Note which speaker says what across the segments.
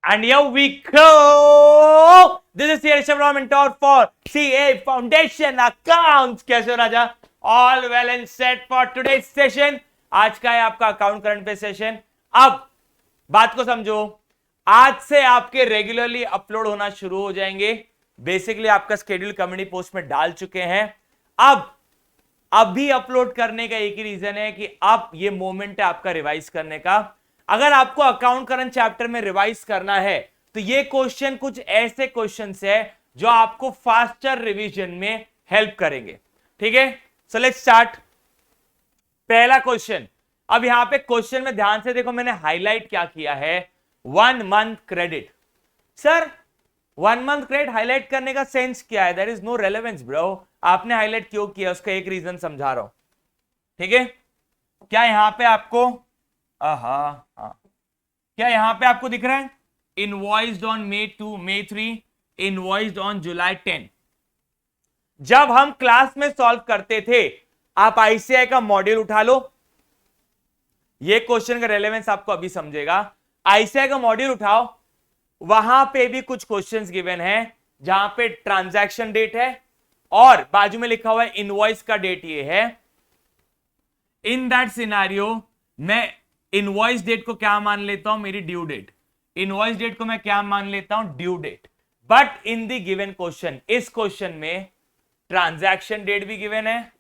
Speaker 1: And here we go. This is CA Rishabh Rao, mentor for CA Foundation Accounts. कैसे हो राजा? All well and set for today's session. आज का है आपका account current पे session. अब बात को समझो. आज से आपके रेगुलरली अपलोड होना शुरू हो जाएंगे. बेसिकली आपका शेड्यूल कम्युनिटी पोस्ट में डाल चुके हैं. अब अभी अपलोड करने का एक ही रीजन है कि अब ये मोमेंट है आपका रिवाइज करने का. अगर आपको अकाउंट करंट चैप्टर में रिवाइज करना है तो ये क्वेश्चन कुछ ऐसे क्वेश्चंस है जो आपको फास्टर रिवीजन में हेल्प करेंगे. ठीक है, सो लेट्स स्टार्ट. पहला क्वेश्चन. अब यहां पे क्वेश्चन में ध्यान से देखो, मैंने हाईलाइट क्या किया है, 1 month credit. Sir 1 month credit highlight करने का सेंस क्या है? There is no relevance bro. आपने हाईलाइट क्यों किया उसका एक रीजन समझा रहा हूं. ठीक है, क्या यहां पे आपको क्या यहां पे आपको दिख रहा है invoiced on May 2, May 3, invoiced on July 10. जब हम क्लास में सॉल्व करते थे, आप आईसीआई का मॉड्यूल उठा लो. ये क्वेश्चन का रेलेवेंस आपको अभी समझेगा. आईसीआई का मॉड्यूल उठाओ, वहां पे भी कुछ क्वेश्चंस गिवन है जहां पे ट्रांजैक्शन डेट है और बाजू में लिखा हुआ है इनवॉइस का डेट ये है. इन दैट सिनेरियो मैं इनवॉइस डेट को क्या मान लेता हूं? मेरी ड्यू डेट. इनवॉइस डेट को मैं क्या मान लेता हूं? Due date. But in the given question, इस क्वेश्चन में ट्रांजैक्शन डेट भी गिवन है,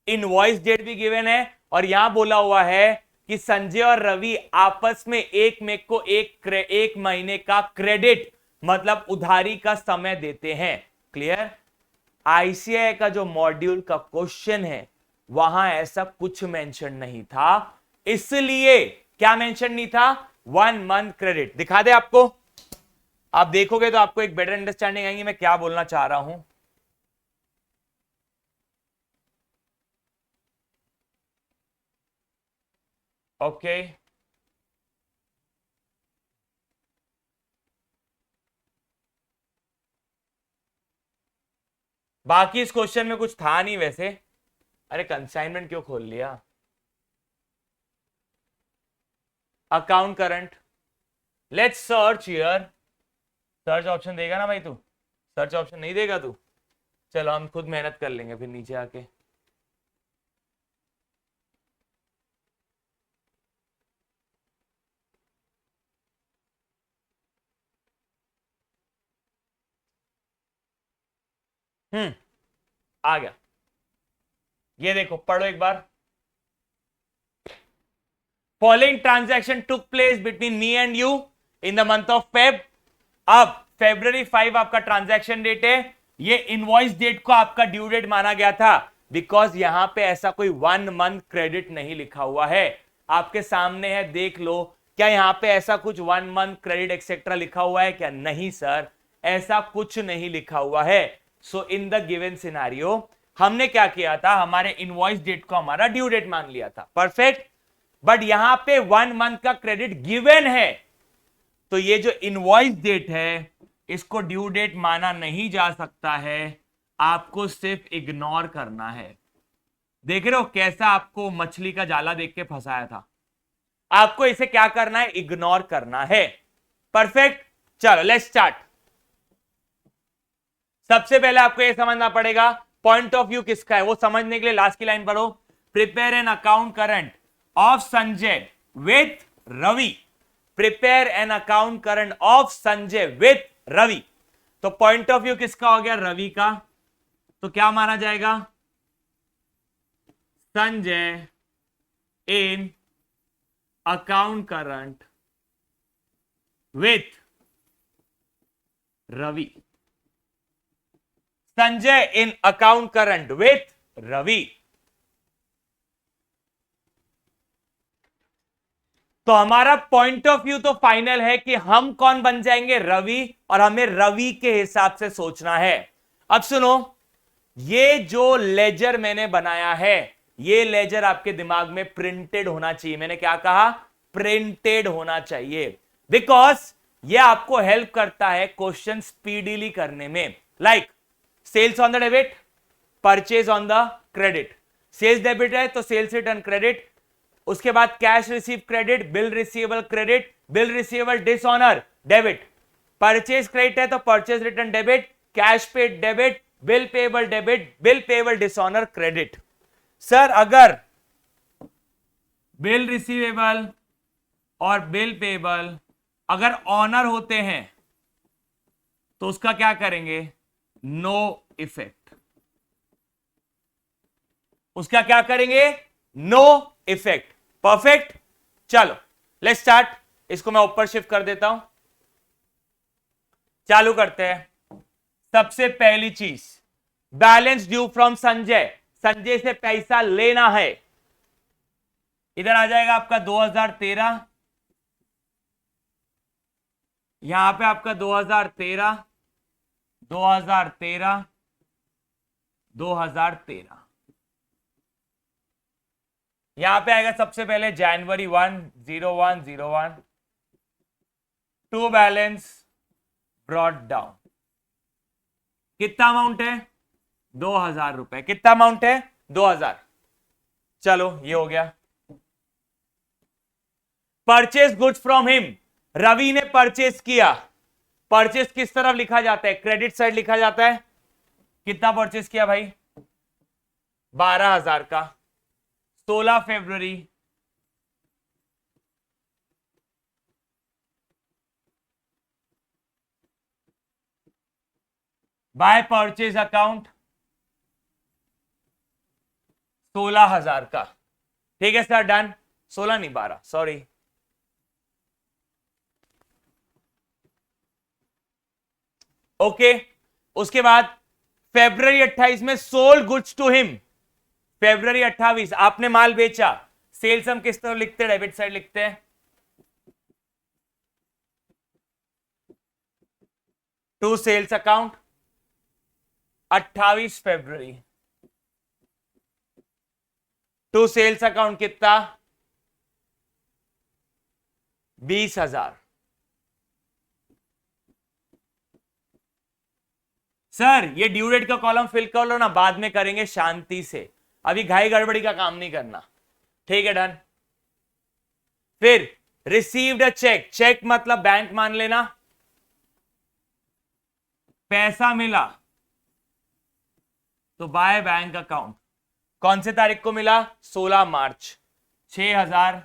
Speaker 1: इनवॉइस डेट भी गिवन है और यहां बोला हुआ है कि संजय और रवि आपस में एक महीने का क्रेडिट मतलब उधारी का समय देते हैं. क्लियर? आईसीआई का जो मॉड्यूल का क्वेश्चन है वहां ऐसा कुछ मेंशन नहीं था. इसलिए क्या मेंशन नहीं था? 1 मंथ क्रेडिट. दिखा दे आपको, आप देखोगे तो आपको एक बेटर अंडरस्टैंडिंग आएगी मैं क्या बोलना चाह रहा हूं. ओके, बाकी इस क्वेश्चन में कुछ था नहीं वैसे. अरे कंसाइनमेंट क्यों खोल लिया? Account current. Let's search here. Search option देगा ना भाई तू? सर्च ऑप्शन नहीं देगा तू? चलो हम खुद मेहनत कर लेंगे फिर नीचे आके. आ गया. ये देखो, पढ़ो एक बार. Following transaction took place between me and you in the month of Feb. अब February 5 आपका ट्रांजैक्शन डेट है. ये इनवॉइस डेट को आपका ड्यू डेट माना गया था बिकॉज यहां पे ऐसा कोई 1 मंथ क्रेडिट नहीं लिखा हुआ है. आपके सामने है, देख लो. क्या यहां पे ऐसा कुछ 1 मंथ क्रेडिट एक्सेट्रा लिखा हुआ है क्या? नहीं सर, ऐसा कुछ नहीं लिखा हुआ है. सो इन द गिवन सिनेरियो हमने क्या किया था? हमारे इनवॉइस डेट को हमारा ड्यू डेट मान लिया था. परफेक्ट. बट यहां पे 1 मंथ का क्रेडिट गिवन है तो ये जो इनवॉइस डेट है इसको ड्यू डेट माना नहीं जा सकता है. आपको सिर्फ इग्नोर करना है. देख रहे हो कैसा आपको मछली का जाला देख के फंसाया था? आपको इसे क्या करना है? इग्नोर करना है. परफेक्ट. चलो लेट्स स्टार्ट. सबसे पहले आपको यह समझना पड़ेगा पॉइंट ऑफ व्यू किसका है. वो समझने के लिए लास्ट की लाइन पढ़ो. Prepare an account current of Sanjay with Ravi. Prepare an account current of Sanjay with Ravi. तो पॉइंट ऑफ व्यू किसका हो गया? रवि का. तो क्या माना जाएगा? Sanjay in account current with Ravi. Sanjay in account current with Ravi. तो हमारा पॉइंट ऑफ व्यू तो फाइनल है कि हम कौन बन जाएंगे? रवि. और हमें रवि के हिसाब से सोचना है. अब सुनो, ये जो लेजर मैंने बनाया है ये लेजर आपके दिमाग में प्रिंटेड होना चाहिए. मैंने क्या कहा? प्रिंटेड होना चाहिए. बिकॉज ये आपको हेल्प करता है क्वेश्चन स्पीडीली करने में. Like sales on the debit, purchase on the credit. Sales debit है तो सेल्स रिटर्न क्रेडिट, उसके बाद cash receive credit, bill receivable credit, bill receivable dishonour, debit, purchase credit है तो purchase return debit, cash paid debit, bill payable debit, bill payable dishonour credit. Sir अगर bill receivable और bill payable अगर honour होते हैं तो उसका क्या करेंगे? No effect. उसका क्या करेंगे? No effect. परफेक्ट। चलो लेट्स स्टार्ट। इसको मैं ऊपर शिफ्ट कर देता हूं, चालू करते हैं। सबसे पहली चीज, balance due from Sanjay. Sanjay से पैसा लेना है। इधर आ जाएगा आपका 2013, यहां पे आपका 2013, 2013, 2013। यहां पे आएगा सबसे पहले जनवरी 1/01/01 टू बैलेंस ब्रॉट डाउन। कितना अमाउंट है? 2000 रुपए। कितना अमाउंट है? 2000। चलो ये हो गया। Purchase goods from him. Ravi ने परचेज किया। परचेज किस तरफ लिखा जाता है? क्रेडिट साइड लिखा जाता है। कितना परचेज किया भाई? 12,000 का। 16 फरवरी, बाय परचेज अकाउंट 16,000 का। ठीक है सर, डन। 16 नहीं 12, सॉरी। ओके। उसके बाद फरवरी 28 में सोल्ड गुड्स टू हिम। फरवरी 28 आपने माल बेचा। सेल्स हम किस तरह लिखते हैं? डेबिट साइड लिखते हैं। To sales account 28 February. To sales account कितना? 20,000। सर ये ड्यू डेट का कॉलम फिल कर लो ना, बाद में करेंगे शांति से, अभी घाई गड़बड़ी का काम नहीं करना। ठीक है, डन। फिर रिसीव्ड अ चेक। चेक मतलब बैंक मान लेना। पैसा मिला तो बाय बैंक अकाउंट। कौन से तारीख को मिला? 16 मार्च। 6,000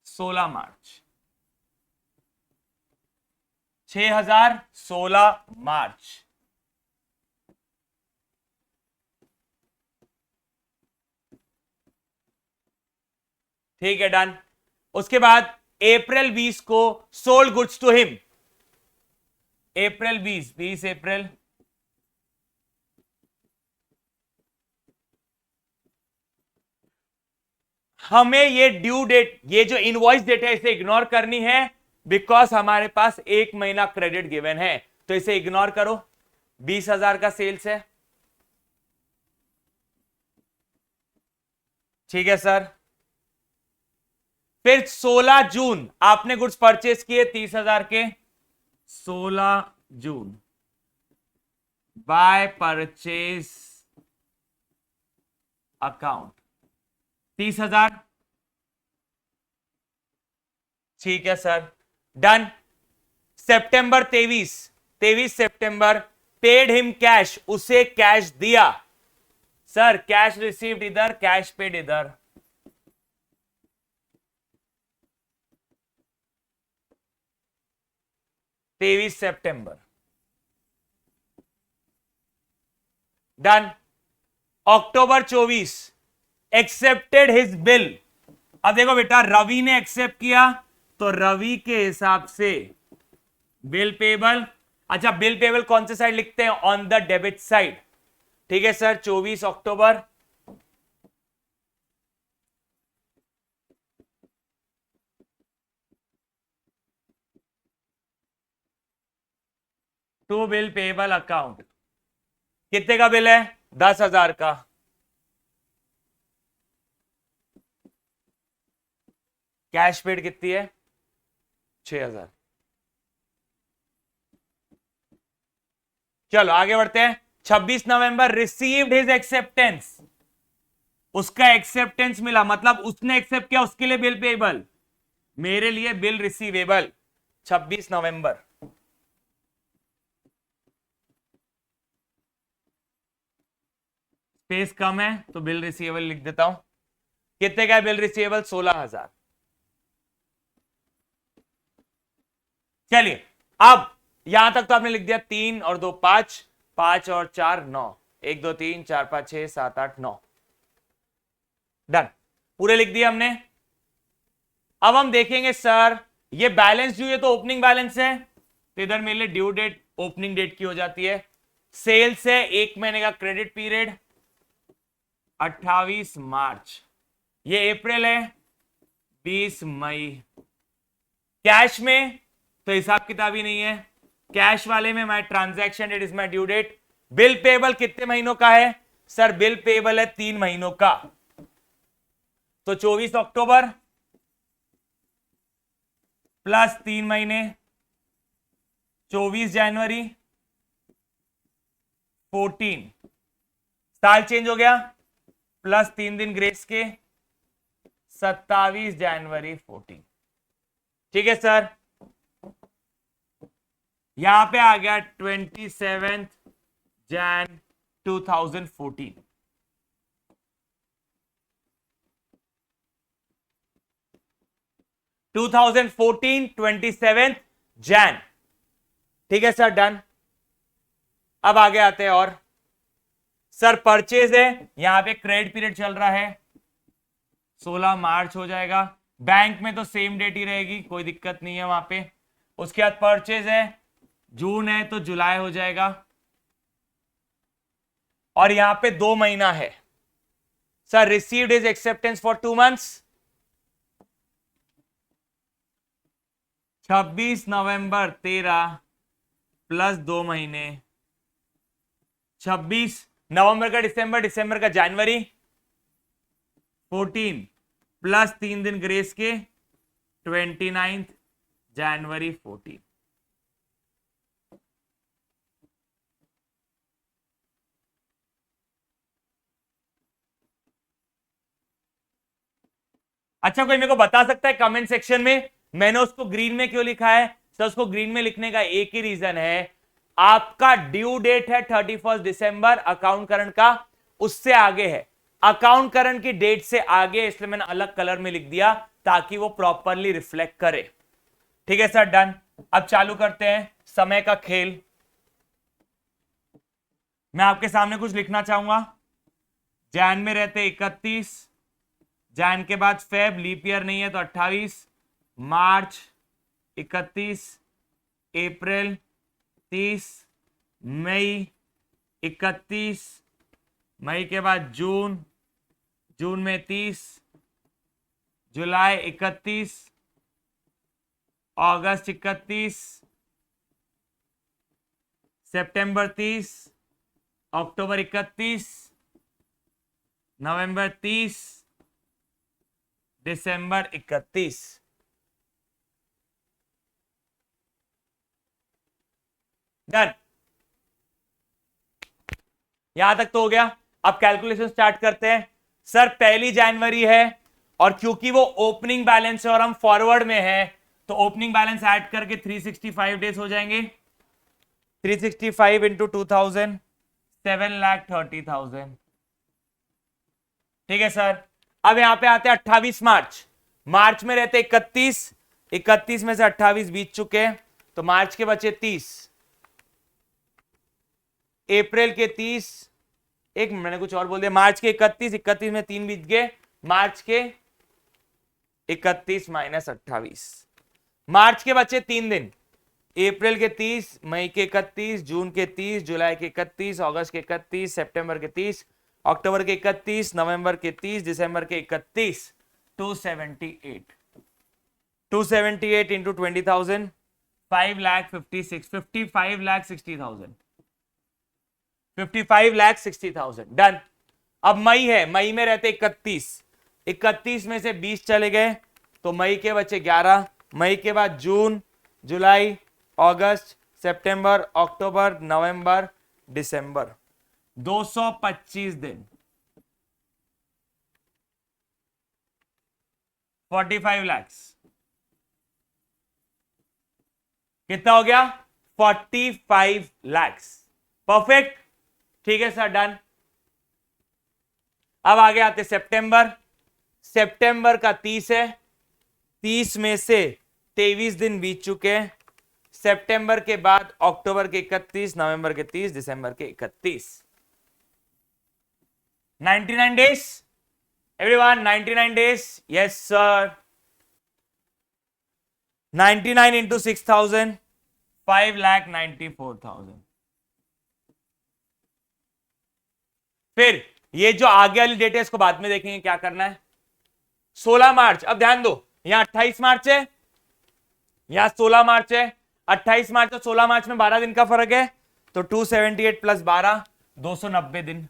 Speaker 1: 16 मार्च। 6,000 16 मार्च। ठीक है, डन। उसके बाद अप्रैल 20 को सोल्ड गुड्स टू हिम। अप्रैल 20 अप्रैल। हमें ये ड्यू डेट, ये जो इनवॉइस डेट है, इसे इग्नोर करनी है, बिकॉज हमारे पास 1 महीना क्रेडिट गिवन है, तो इसे इग्नोर करो। 20,000 का सेल्स है। ठीक है सर। फिर 16 जून आपने गुड्स परचेज किए 30,000 के। 16 जून बाय परचेज अकाउंट 30,000। ठीक है सर, डन। सितंबर 23 सितंबर पेड हिम कैश। उसे कैश दिया। सर कैश रिसीव्ड इधर, कैश पेड इधर। सितंबर, डन। अक्टूबर 24 एक्सेप्टेड हिज बिल। अब देखो बेटा, रवि ने एक्सेप्ट किया तो रवि के हिसाब से बिल पेबल। अच्छा, बिल पेबल कौन से साइड लिखते हैं? On the debit side. ठीक है sir, 24 October. To bill payable account. कितने का बिल है? 10,000 का। कैश पेड कितनी है? 6,000। चलो आगे बढ़ते हैं। 26 नवंबर रिसीव्ड हिज एक्सेप्टेंस। उसका एक्सेप्टेंस मिला, मतलब उसने एक्सेप्ट किया, उसके लिए बिल पेबल। मेरे लिए बिल रिसीवेबल 26 नवंबर। स्पेस कम है तो बिल रिसीवेबल लिख देता हूं। कितने का है बिल रिसीवेबल? 16,000। चलिए अब यहां तक तो आपने लिख दिया 3 और 2 5, 5 और 4 9, 1 2 3 4 5 6 7 8 9, डन, पूरे लिख दिए हमने। अब हम देखेंगे सर ये बैलेंस ड्यू, ये तो ओपनिंग बैलेंस है, तो इधर मेरे लिए ड्यू डेट ओपनिंग डेट की हो जाती है। सेल्स है 1 महीने का क्रेडिट पीरियड 28 मार्च, ये अप्रैल है 20 मई। कैश में तो हिसाब किताब ही नहीं है, कैश वाले में my transaction date is my due date. Bill payable कितने महीनों का है सर? बिल पेबल है 3 महीनों का, तो 24 अक्टूबर प्लस 3 महीने 24 जनवरी 14, साल चेंज हो गया, प्लस 3 दिन ग्रेस के 27 जनवरी 14। ठीक है सर, यहां पे आ गया 27 जैन 2014। टू 27 जैन। ठीक है सर, डन। अब आगे आते हैं और सर परचेज है, यहां पे क्रेडिट पीरियड चल रहा है 16 मार्च हो जाएगा, बैंक में तो सेम डेट ही रहेगी, कोई दिक्कत नहीं है वहां पे। उसके बाद परचेज है जून है तो जुलाई हो जाएगा, और यहां पे 2 महीना है sir. Received is acceptance for 2 months 26 November 13 plus 2 महीने 26 नवंबर का दिसंबर, दिसंबर का जनवरी 14 प्लस 3 दिन ग्रेस के 29 जनवरी 14। अच्छा, कोई मेरे को बता सकता है कमेंट सेक्शन में मैंने उसको ग्रीन में क्यों लिखा है? सर उसको ग्रीन में लिखने का एक ही रीजन है, आपका ड्यू डेट है 31 दिसंबर अकाउंट करंट का, उससे आगे है, अकाउंट करंट की डेट से आगे, इसलिए मैंने अलग कलर में लिख दिया ताकि वो प्रॉपरली रिफ्लेक्ट करे। ठीक है सर, डन। अब चालू करते हैं समय का खेल। मैं आपके सामने कुछ लिखना चाहूंगा। जैन में रहते 31, जैन के बाद फेब, लीप ईयर नहीं है तो 28, मार्च 31, अप्रैल 30, मई 31, मई के बाद जून, जून में 30, जुलाई 31, अगस्त 31, सितंबर 30, अक्टूबर 31, नवंबर 30, दिसंबर 31। डन, यहां तक तो हो गया। अब कैलकुलेशन स्टार्ट करते हैं। सर 1 जनवरी है और क्योंकि वो ओपनिंग बैलेंस है और हम फॉरवर्ड में है तो ओपनिंग बैलेंस ऐड करके 365 डेज हो जाएंगे। 365 इंटू 2000 7,30,000। ठीक है सर। अब यहां पे आते हैं 28 मार्च, मार्च में रहते 31, 31 में से 28 बीत चुके हैं तो मार्च के बचे 30, अप्रैल के 30, एक मैंने कुछ और बोल दिया, मार्च के 31, 31 में 3 बीत गए, मार्च के 31 माइनस 28, मार्च के बचे 3 दिन, अप्रैल के 30, मई के 31, जून के 30, जुलाई के 31, अगस्त के 31, सितंबर के 30, अक्टूबर के 31, नवंबर के 30, दिसंबर के 31, 278। 278 इंटू 20,000 5,56,000 55,60,000 55,60,000। डन। अब मई है, मई में रहते 31, 31 में से 20 चले गए तो मई के बचे 11, मई के बाद जून, जुलाई, अगस्त, सितंबर, अक्टूबर, नवंबर, दिसंबर, 225 दिन, 45 लाख। कितना हो गया 45 lakhs। परफेक्ट, ठीक है सर, डन। अब आगे आते सितंबर। सितंबर का 30 है, 30 में से 23 दिन बीत चुके हैं। सितंबर के बाद अक्टूबर के 31, नवंबर के 30, दिसंबर के 31, 99 days everyone, 99 days. Yes sir. 99 into 6000, 5,94,000। फिर ये जो आगे वाली डेट है इसको बाद में देखेंगे क्या करना है। 16 मार्च, अब ध्यान दो, यहां 28 मार्च है, यहां 16 मार्च है। 28 मार्च और 16 मार्च में 12 दिन का फर्क है, तो 278 प्लस 12, 290 दिन।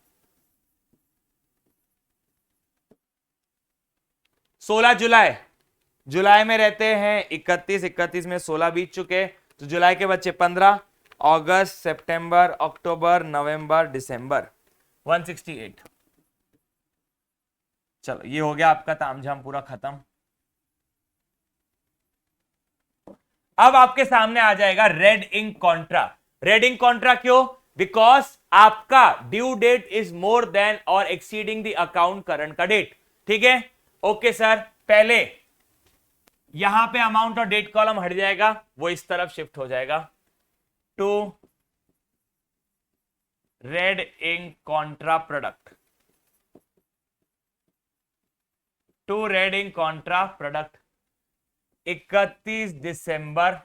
Speaker 1: 16 जुलाई, जुलाई में रहते हैं 31, 31 में 16 बीत चुके, तो जुलाई के बच्चे 15, अगस्त, सितंबर, अक्टूबर, नवंबर, दिसंबर, 168। चलो ये हो गया आपका तामझाम पूरा खत्म। अब आपके सामने आ जाएगा red ink contra. Red ink contra क्यों? बिकॉज आपका due date is more than और एक्सीडिंग द अकाउंट करंट का डेट। ठीक है, ओके सर। पहले यहां पे अमाउंट और डेट कॉलम हट जाएगा, वो इस तरफ शिफ्ट हो जाएगा to red ink contra product, to red ink contra product 31 December,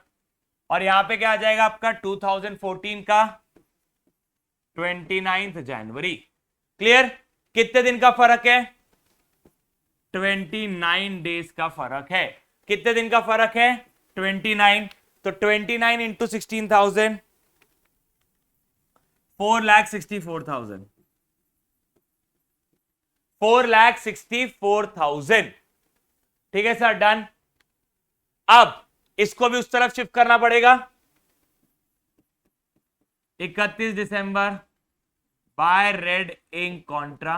Speaker 1: और यहां पे क्या आ जाएगा आपका 2014 का 29 जनवरी। क्लियर? कितने दिन का फर्क है? 29 डेज का फर्क है। कितने दिन का फर्क है? 29। तो 29 इंटू 16,000, 4,64,000, 4,64,000। ठीक है सर, डन। अब इसको भी उस तरफ शिफ्ट करना पड़ेगा। 31 दिसंबर by red ink contra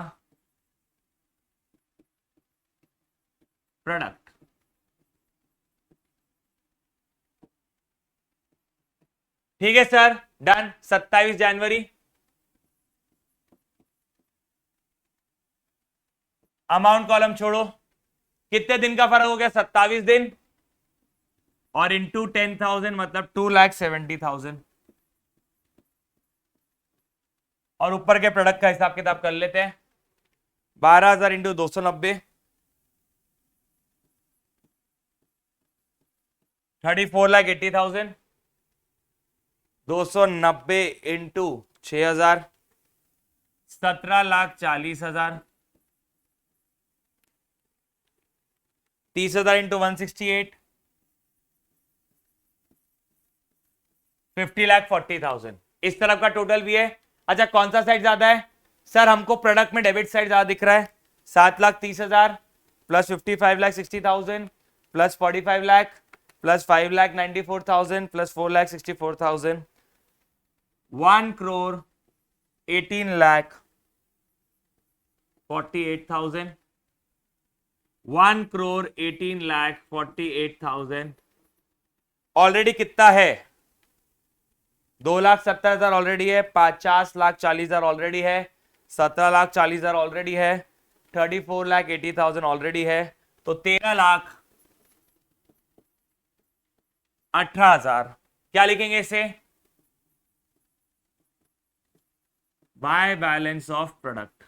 Speaker 1: product. ठीक है सर, डन। 27 जनवरी, अमाउंट कॉलम छोड़ो, कितने दिन का फर्क हो गया? 27 दिन, और इंटू 10,000 मतलब 2,70,000, और ऊपर के प्रोडक्ट का हिसाब किताब कर लेते हैं। 12,000 इंटू 290, 34,80,000, 290 इंटू 6,000, 17,40,000, 30,000 इंटू 168, 50,40,000। इस तरफ का टोटल भी है। अच्छा, कौन सा साइड ज्यादा है? सर हमको प्रोडक्ट में डेबिट साइड ज्यादा दिख रहा है। 7,30,000 plus 55,60,000 plus 45 lakh plus 5,94,000 plus 4,64,000, 1,18,48,000, 1,18,48,000। Already कितना है? 2,70,000 ऑलरेडी है, 50,40,000 ऑलरेडी है, 17,40,000 ऑलरेडी है, 34,80,000 ऑलरेडी है, तो 13,18,000। क्या लिखेंगे इसे? By balance of product,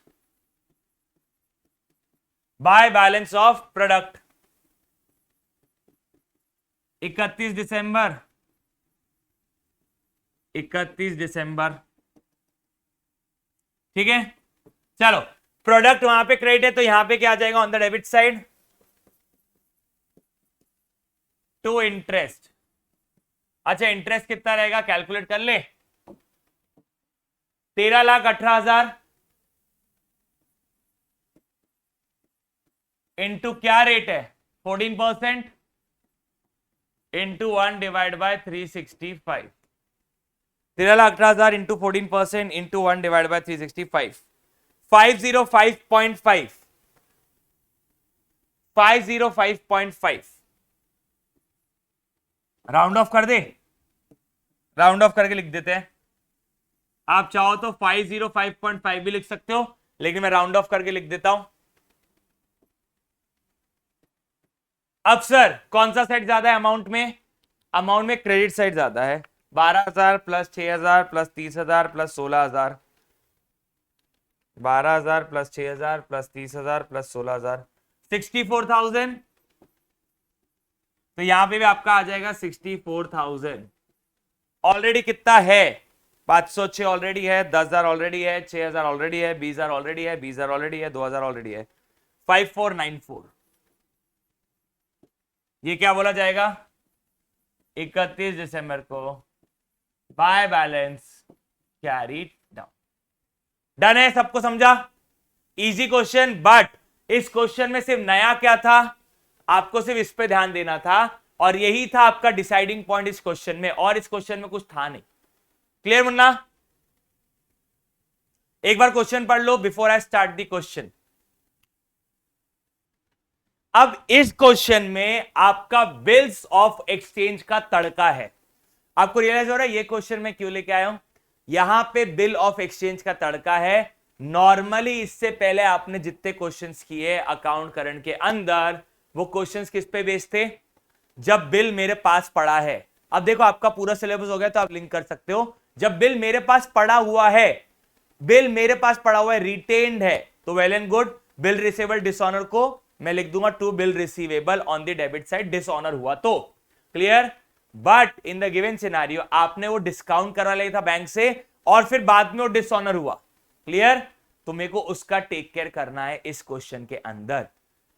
Speaker 1: by balance of product 31 दिसंबर, 31 दिसंबर। ठीक है, चलो प्रोडक्ट वहां पे क्रेडिट है, तो यहां पे क्या आ जाएगा on the debit side? To interest. अच्छा, इंटरेस्ट कितना रहेगा कैलकुलेट कर ले। 13,18,000 इंटू क्या रेट है? 14% into 1 divided by 365। 13,18,000 into 14% into 1 divided by 365, 505.5, 505.5। Round of कर दे, राउंड ऑफ करके लिख देते हैं। आप चाहो तो 505.5 भी लिख सकते हो, लेकिन मैं राउंड ऑफ करके लिख देता हूं। अब सर कौन सा साइड ज्यादा है अमाउंट में? अमाउंट में क्रेडिट साइड ज्यादा है। 12,000 plus 6,000 plus 30,000 plus 16,000, 12,000 plus 6,000 plus 30,000 plus 16,000, 64,000। तो यहां पे भी आपका आ जाएगा 64,000। ऑलरेडी कितना है? 506 ऑलरेडी है, 10,000 ऑलरेडी है, 6,000 ऑलरेडी है, 20,000 ऑलरेडी है, 20,000 ऑलरेडी है, 2,000 ऑलरेडी है, 5494। ये क्या बोला जाएगा? 31 दिसंबर को by balance carry down. Done है? सबको समझा? Easy question. बट इस क्वेश्चन में सिर्फ नया क्या था, आपको सिर्फ इस पे ध्यान देना था, और यही था आपका डिसाइडिंग पॉइंट इस क्वेश्चन में, और इस क्वेश्चन में कुछ था नहीं। क्लियर मुन्ना? एक बार क्वेश्चन पढ़ लो before I start the question. अब इस क्वेश्चन में आपका बिल्स ऑफ एक्सचेंज का तड़का है। आपको रियलाइज हो रहा है ये क्वेश्चन में क्यों लेके आया हूं? यहां पे बिल ऑफ एक्सचेंज का तड़का है। नॉर्मली इससे पहले आपने जितने क्वेश्चंस किए अकाउंट करंट के अंदर, वो क्वेश्चंस किस पे बेस्ड थे? जब बिल मेरे पास पड़ा है। अब देखो आपका पूरा सिलेबस हो गया तो आप लिंक कर सकते हो। जब बिल मेरे पास पड़ा हुआ है, बिल मेरे पास पड़ा हुआ है, रिटेन्ड है, तो well and good. Bill receivable dishonour को मैं लिख दूंगा to bill receivable on the debit side, dishonour हुआ तो। Clear? But in the given scenario आपने वो डिस्काउंट करा लिया था बैंक से, और फिर बाद में वो डिसऑनर हुआ। क्लियर? तो मेरे को उसका टेक केयर करना है इस क्वेश्चन के अंदर।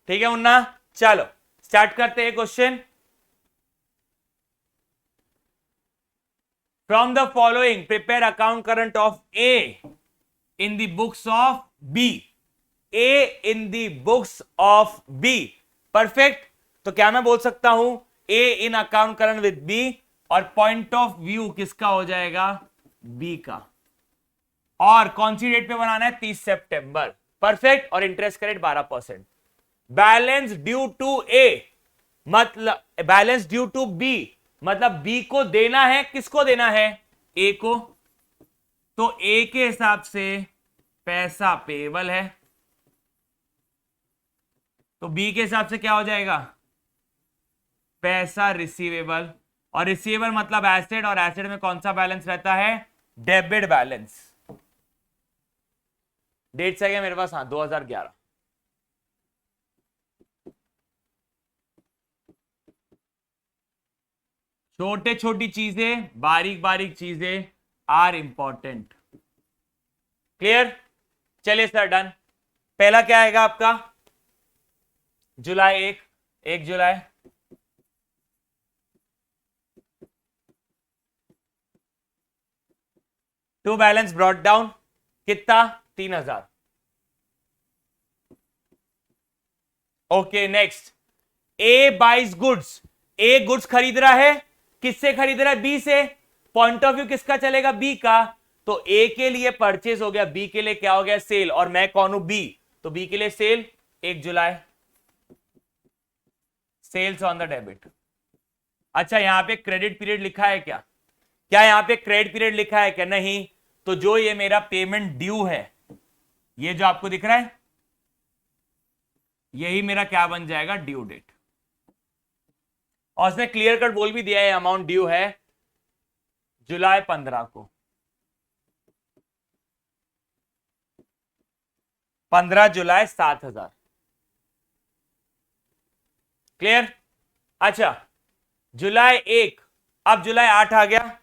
Speaker 1: ठीक है मुन्ना? चलो स्टार्ट करते हैं question. From the following prepare account current of A in the books of B. A in the books of B. Perfect. तो क्या मैं बोल सकता हूं A in account current with B, और पॉइंट ऑफ व्यू किसका हो जाएगा? बी का। और कौन सी डेट पे बनाना है? 30 सितंबर। परफेक्ट। और इंटरेस्ट का रेट 12%। बैलेंस ड्यू टू ए मतलब बैलेंस ड्यू टू बी, मतलब बी को देना है। किसको देना है? ए को। तो ए के हिसाब से पैसा पेएबल है, तो बी के हिसाब से क्या हो जाएगा? पैसा रिसीवेबल। और रिसीवेबल मतलब एसेट, और एसेट में कौन सा बैलेंस रहता है? Debit balance. डेट से मेरे पास, हाँ 2011। छोटे छोटी चीजें, बारीक बारीक चीजें आर इंपॉर्टेंट। क्लियर? चलिए सर डन। पहला क्या आएगा आपका? जुलाई 1 जुलाई। टू बैलेंस ब्रॉट डाउन कितना? 3,000। Okay next. A buys goods. A goods खरीद रहा है। किससे खरीद रहा है? बी से। पॉइंट ऑफ व्यू किसका चलेगा? बी का। तो ए के लिए परचेज हो गया, बी के लिए क्या हो गया? सेल। और मैं कौन हूं? बी। तो बी के लिए sale 1 July. Sales on the debit. अच्छा यहां पे क्रेडिट पीरियड लिखा है क्या? क्या यहां पे क्रेडिट पीरियड लिखा है क्या? नहीं। तो जो ये मेरा पेमेंट ड्यू है, ये जो आपको दिख रहा है, यही मेरा क्या बन जाएगा? Due date. और उसने क्लियर कट बोल भी दिया है अमाउंट ड्यू है जुलाई 15 को। 15 जुलाई 7,000। क्लियर? अच्छा जुलाई 1, अब जुलाई 8 आ गया।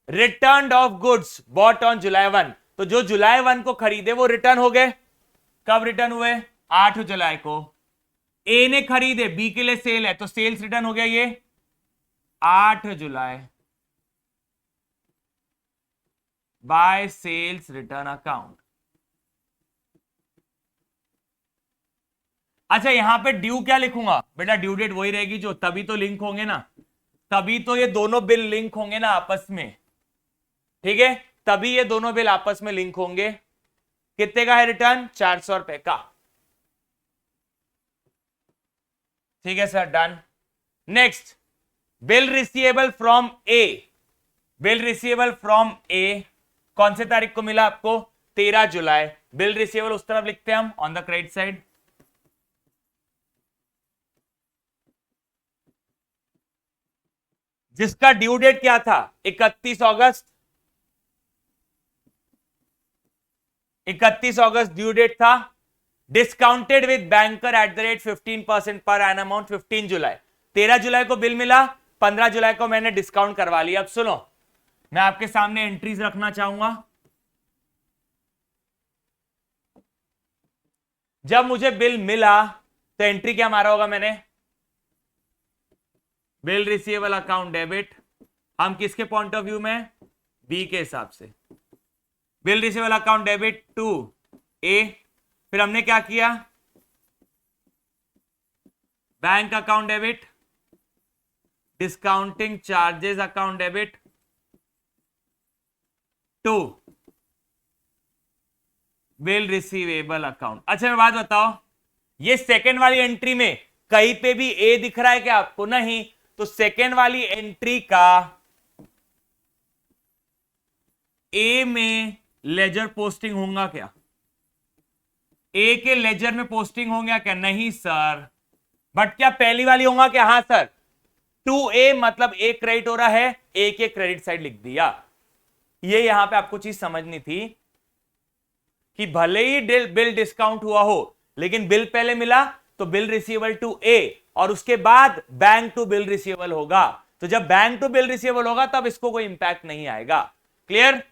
Speaker 1: Return of goods bought on July 1। तो जो जुलाई 1 को खरीदे वो रिटर्न हो गए। कब रिटर्न हुए? 8 जुलाई को। ए ने खरीदे, बी के लिए सेल है, तो सेल्स रिटर्न हो गया ये 8 जुलाई बाय सेल्स रिटर्न अकाउंट। अच्छा यहां पे ड्यू क्या लिखूंगा बेटा? ड्यू डेट वही रहेगी जो, तभी तो लिंक होंगे ना, तभी तो ये दोनों बिल लिंक होंगे ना आपस में। ठीक है, तभी ये दोनों बिल आपस में लिंक होंगे। कितने का है रिटर्न? 400 रुपए का। ठीक है sir done. Next, bill receivable from A. Bill receivable from A, कौन से तारीख को मिला आपको? 13 जुलाई। बिल रिसीवेबल उस तरफ लिखते हैं हम ऑन द क्रेडिट साइड। जिसका ड्यू डेट क्या था? 31 अगस्त। 31 अगस्त ड्यू डेट था। Discounted with banker eight the rate 15% per annum on 15 जुलाई। 13 जुलाई को बिल मिला, 15 जुलाई को मैंने डिस्काउंट करवा लिया। अब सुनो, मैं आपके सामने एंट्रीज रखना चाहूंगा। जब मुझे बिल मिला तो एंट्री क्या मारा होगा मैंने? Bill receivable account debit. हम किसके पॉइंट ऑफ व्यू में? बी के हिसाब से। Bill receivable account debit to A. फिर हमने क्या किया? Bank account debit, discounting charges account debit to bill receivable account. अच्छा मैं बात बताओ, ये सेकेंड वाली एंट्री में कहीं पे भी ए दिख रहा है क्या आपको? नहीं। तो सेकेंड वाली एंट्री का ए में लेजर पोस्टिंग होगा क्या? ए के लेजर में पोस्टिंग होगा क्या? नहीं सर। बट क्या पहली वाली होगा क्या? हाँ सर। टू ए मतलब ए क्रेडिट हो रहा है, ए के क्रेडिट साइड लिख दिया। ये यहां पे आपको चीज समझनी थी कि भले ही बिल डिस्काउंट हुआ हो, लेकिन बिल पहले मिला तो बिल रिसीवेबल टू ए और उसके बाद बैंक टू बिल रिसीवेबल होगा। तो जब बैंक टू बिल रिसीवेबल होगा तब इसको कोई इंपैक्ट नहीं आएगा। क्लियर?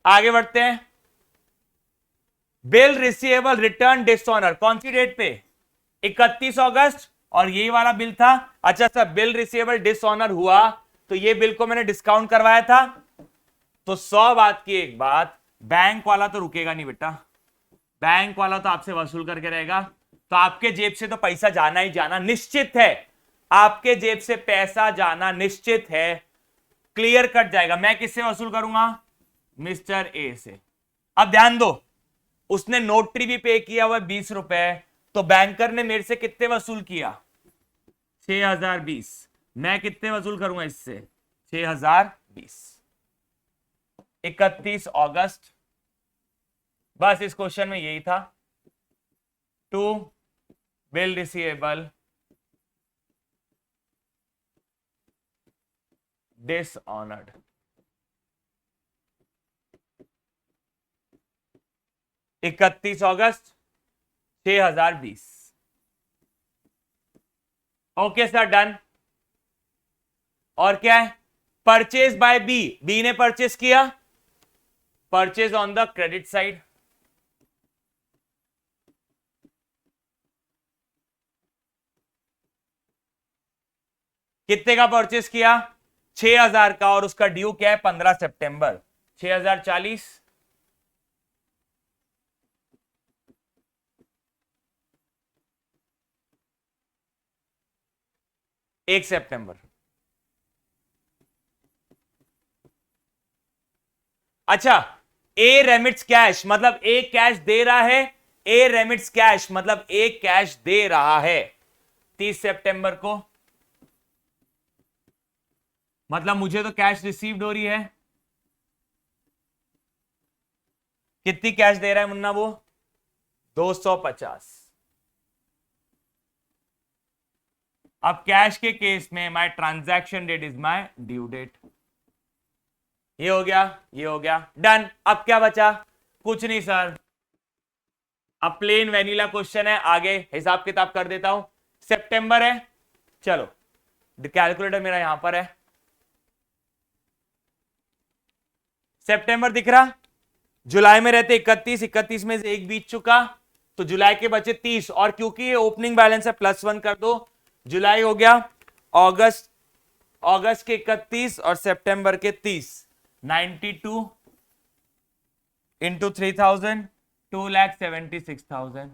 Speaker 1: आगे बढ़ते हैं। बिल रिसीवेबल रिटर्न डिसऑनर कौन सी डेट पे? 31 अगस्त। और ये वाला बिल था। अच्छा सर, बिल रिसीवेबल डिसऑनर हुआ तो ये बिल को मैंने डिस्काउंट करवाया था। तो 100 बात की एक बात, बैंक वाला तो रुकेगा नहीं बेटा। बैंक वाला तो आपसे वसूल करके रहेगा। तो आपके जेब से तो पैसा जाना ही जाना निश्चित है। आपके जेब से पैसा जाना निश्चित है। क्लियर कट जाएगा। मैं किससे वसूल करूंगा? मिस्टर ए से। अब ध्यान दो, उसने नोटरी भी पे किया हुआ 20 रुपए, तो बैंकर ने मेरे से कितने वसूल किया? 6020। मैं कितने वसूल करूंगा इससे? 6020। 31 अगस्त। बस इस क्वेश्चन में यही था। To bill receivable dishonoured. इकतीस अगस्त 6020। Okay sir, done. और क्या है? Purchase by B. बी ने परचेज किया, purchase on the credit side. कितने का परचेज किया? 6000 का। और उसका ड्यू क्या है? 15 सितंबर। 6040। 1 सितंबर। अच्छा, ए रेमिट्स कैश मतलब ए कैश दे रहा है। ए रेमिट्स कैश मतलब ए कैश दे रहा है 30 सितंबर को। मतलब मुझे तो कैश रिसीव्ड हो रही है। कितनी कैश दे रहा है मुन्ना? वो 250। अब कैश के केस में my transaction date is my due date. ये हो गया, ये हो गया, डन। अब क्या बचा? कुछ नहीं सर। अब प्लेन वेनिला क्वेश्चन है, आगे हिसाब किताब कर देता हूं। सितंबर है, चलो कैलकुलेटर मेरा यहां पर है। सितंबर दिख रहा? जुलाई में रहते 31, 31 में से एक बीत चुका, तो जुलाई के बचे 30। और क्योंकि ये ओपनिंग बैलेंस है +1 कर दो। जुलाई हो गया, अगस्त, अगस्त के 31 और सितंबर के 30। 92 इंटू 3000, 2,76,000।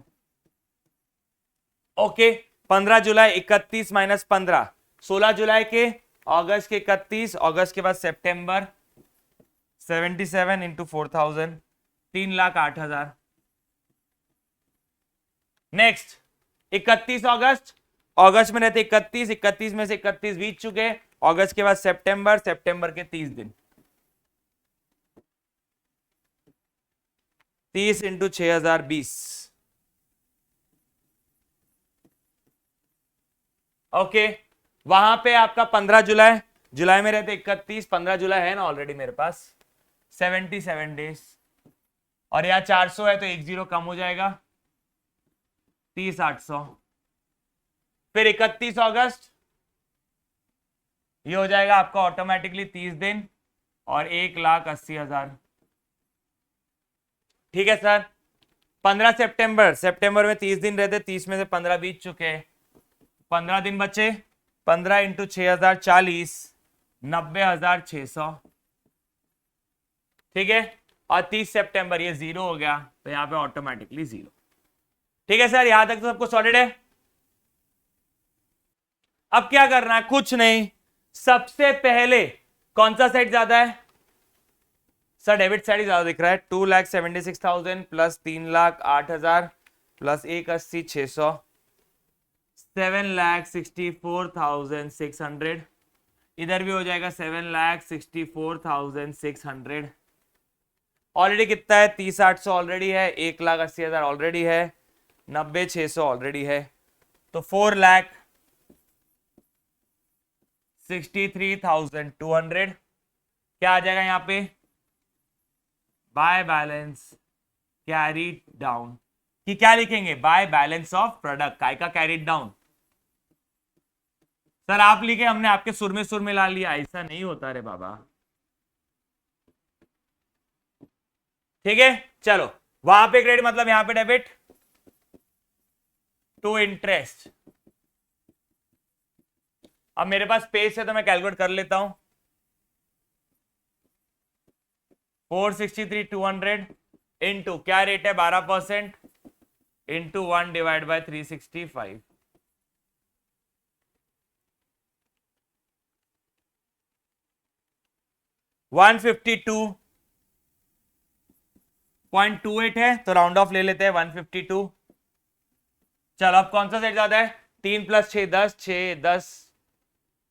Speaker 1: ओके, 15 जुलाई 31 माइनस 15, 16 जुलाई के, अगस्त के 31, अगस्त के बाद सितंबर 77 इंटू 4000, 3,08,000। नेक्स्ट 31 अगस्त, अगस्त में रहते 31, 31 में से 31 बीत चुके, अगस्त के बाद सितंबर, सितंबर के 30 दिन, 30 इंटू 6020। ओके, वहां पे आपका 15 जुलाई, जुलाई में रहते 31, 15 जुलाई है ना ऑलरेडी मेरे पास, 77 डेज, और यहाँ 400 है तो 10 कम हो जाएगा, 30,800। फिर 31 अगस्त, ये हो जाएगा आपका ऑटोमेटिकली 30 दिन और 1,80,000। ठीक है सर। 15 सितंबर, सितंबर में 30 दिन रहते, 30 में से 15 बीत चुके हैं, 15 दिन बचे, 15 इंटू 6000 40, 90,600। ठीक है, और 30 सितंबर ये 0 हो गया तो यहां पे ऑटोमेटिकली 0। ठीक है सर, यहां तक तो सबको सॉलिड है। अब क्या करना है, कुछ नहीं, सबसे पहले कौन सा साइड ज्यादा है सर, डेबिट साइड ही ज्यादा दिख रहा है। 2,76,000 प्लस 3,08,000 प्लस 1,80,600, 7,64,600। इधर भी हो जाएगा 7,64,600। ऑलरेडी कितना है, 30,800 ऑलरेडी है, 1,80,000 ऑलरेडी है, 90,600 ऑलरेडी है, तो 4,63,200 क्या आ जाएगा यहाँ पे, बाय बैलेंस कैरीड डाउन। कि क्या लिखेंगे, बाय बैलेंस ऑफ प्रोडक्ट, काय का कैरीड डाउन। सर आप लिखे, हमने आपके सुर में ला लिया, ऐसा नहीं होता रे बाबा। ठीक है, चलो, वहां पे क्रेडिट मतलब यहां पे डेबिट टू इंटरेस्ट। अब मेरे पास पेज है तो मैं कैलकुलेट कर लेता हूं। 463,200 इंटू क्या रेट है 12% इंटू 1 डिवाइड बाय 365, 152.28 है तो राउंड ऑफ ले लेते हैं 152। चलो अब कौन सा सेट ज्यादा है, 3 + 6 10, 6 10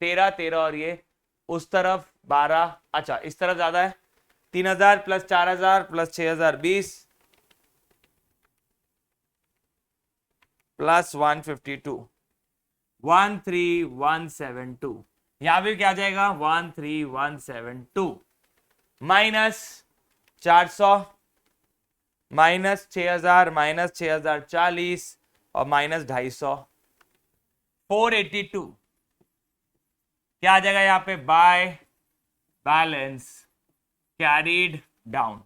Speaker 1: 13 13 और ये उस तरफ 12, अच्छा इस तरफ ज्यादा है, 3,000 प्लस 4,000 प्लस 6,020 प्लस 152, 13,172। यहां भी क्या जाएगा 13,172 माइनस 400 माइनस 6,000 माइनस 6,040 और माइनस 250, 482 क्या आ जाएगा यहां पे, बाय बैलेंस कैरीड डाउन।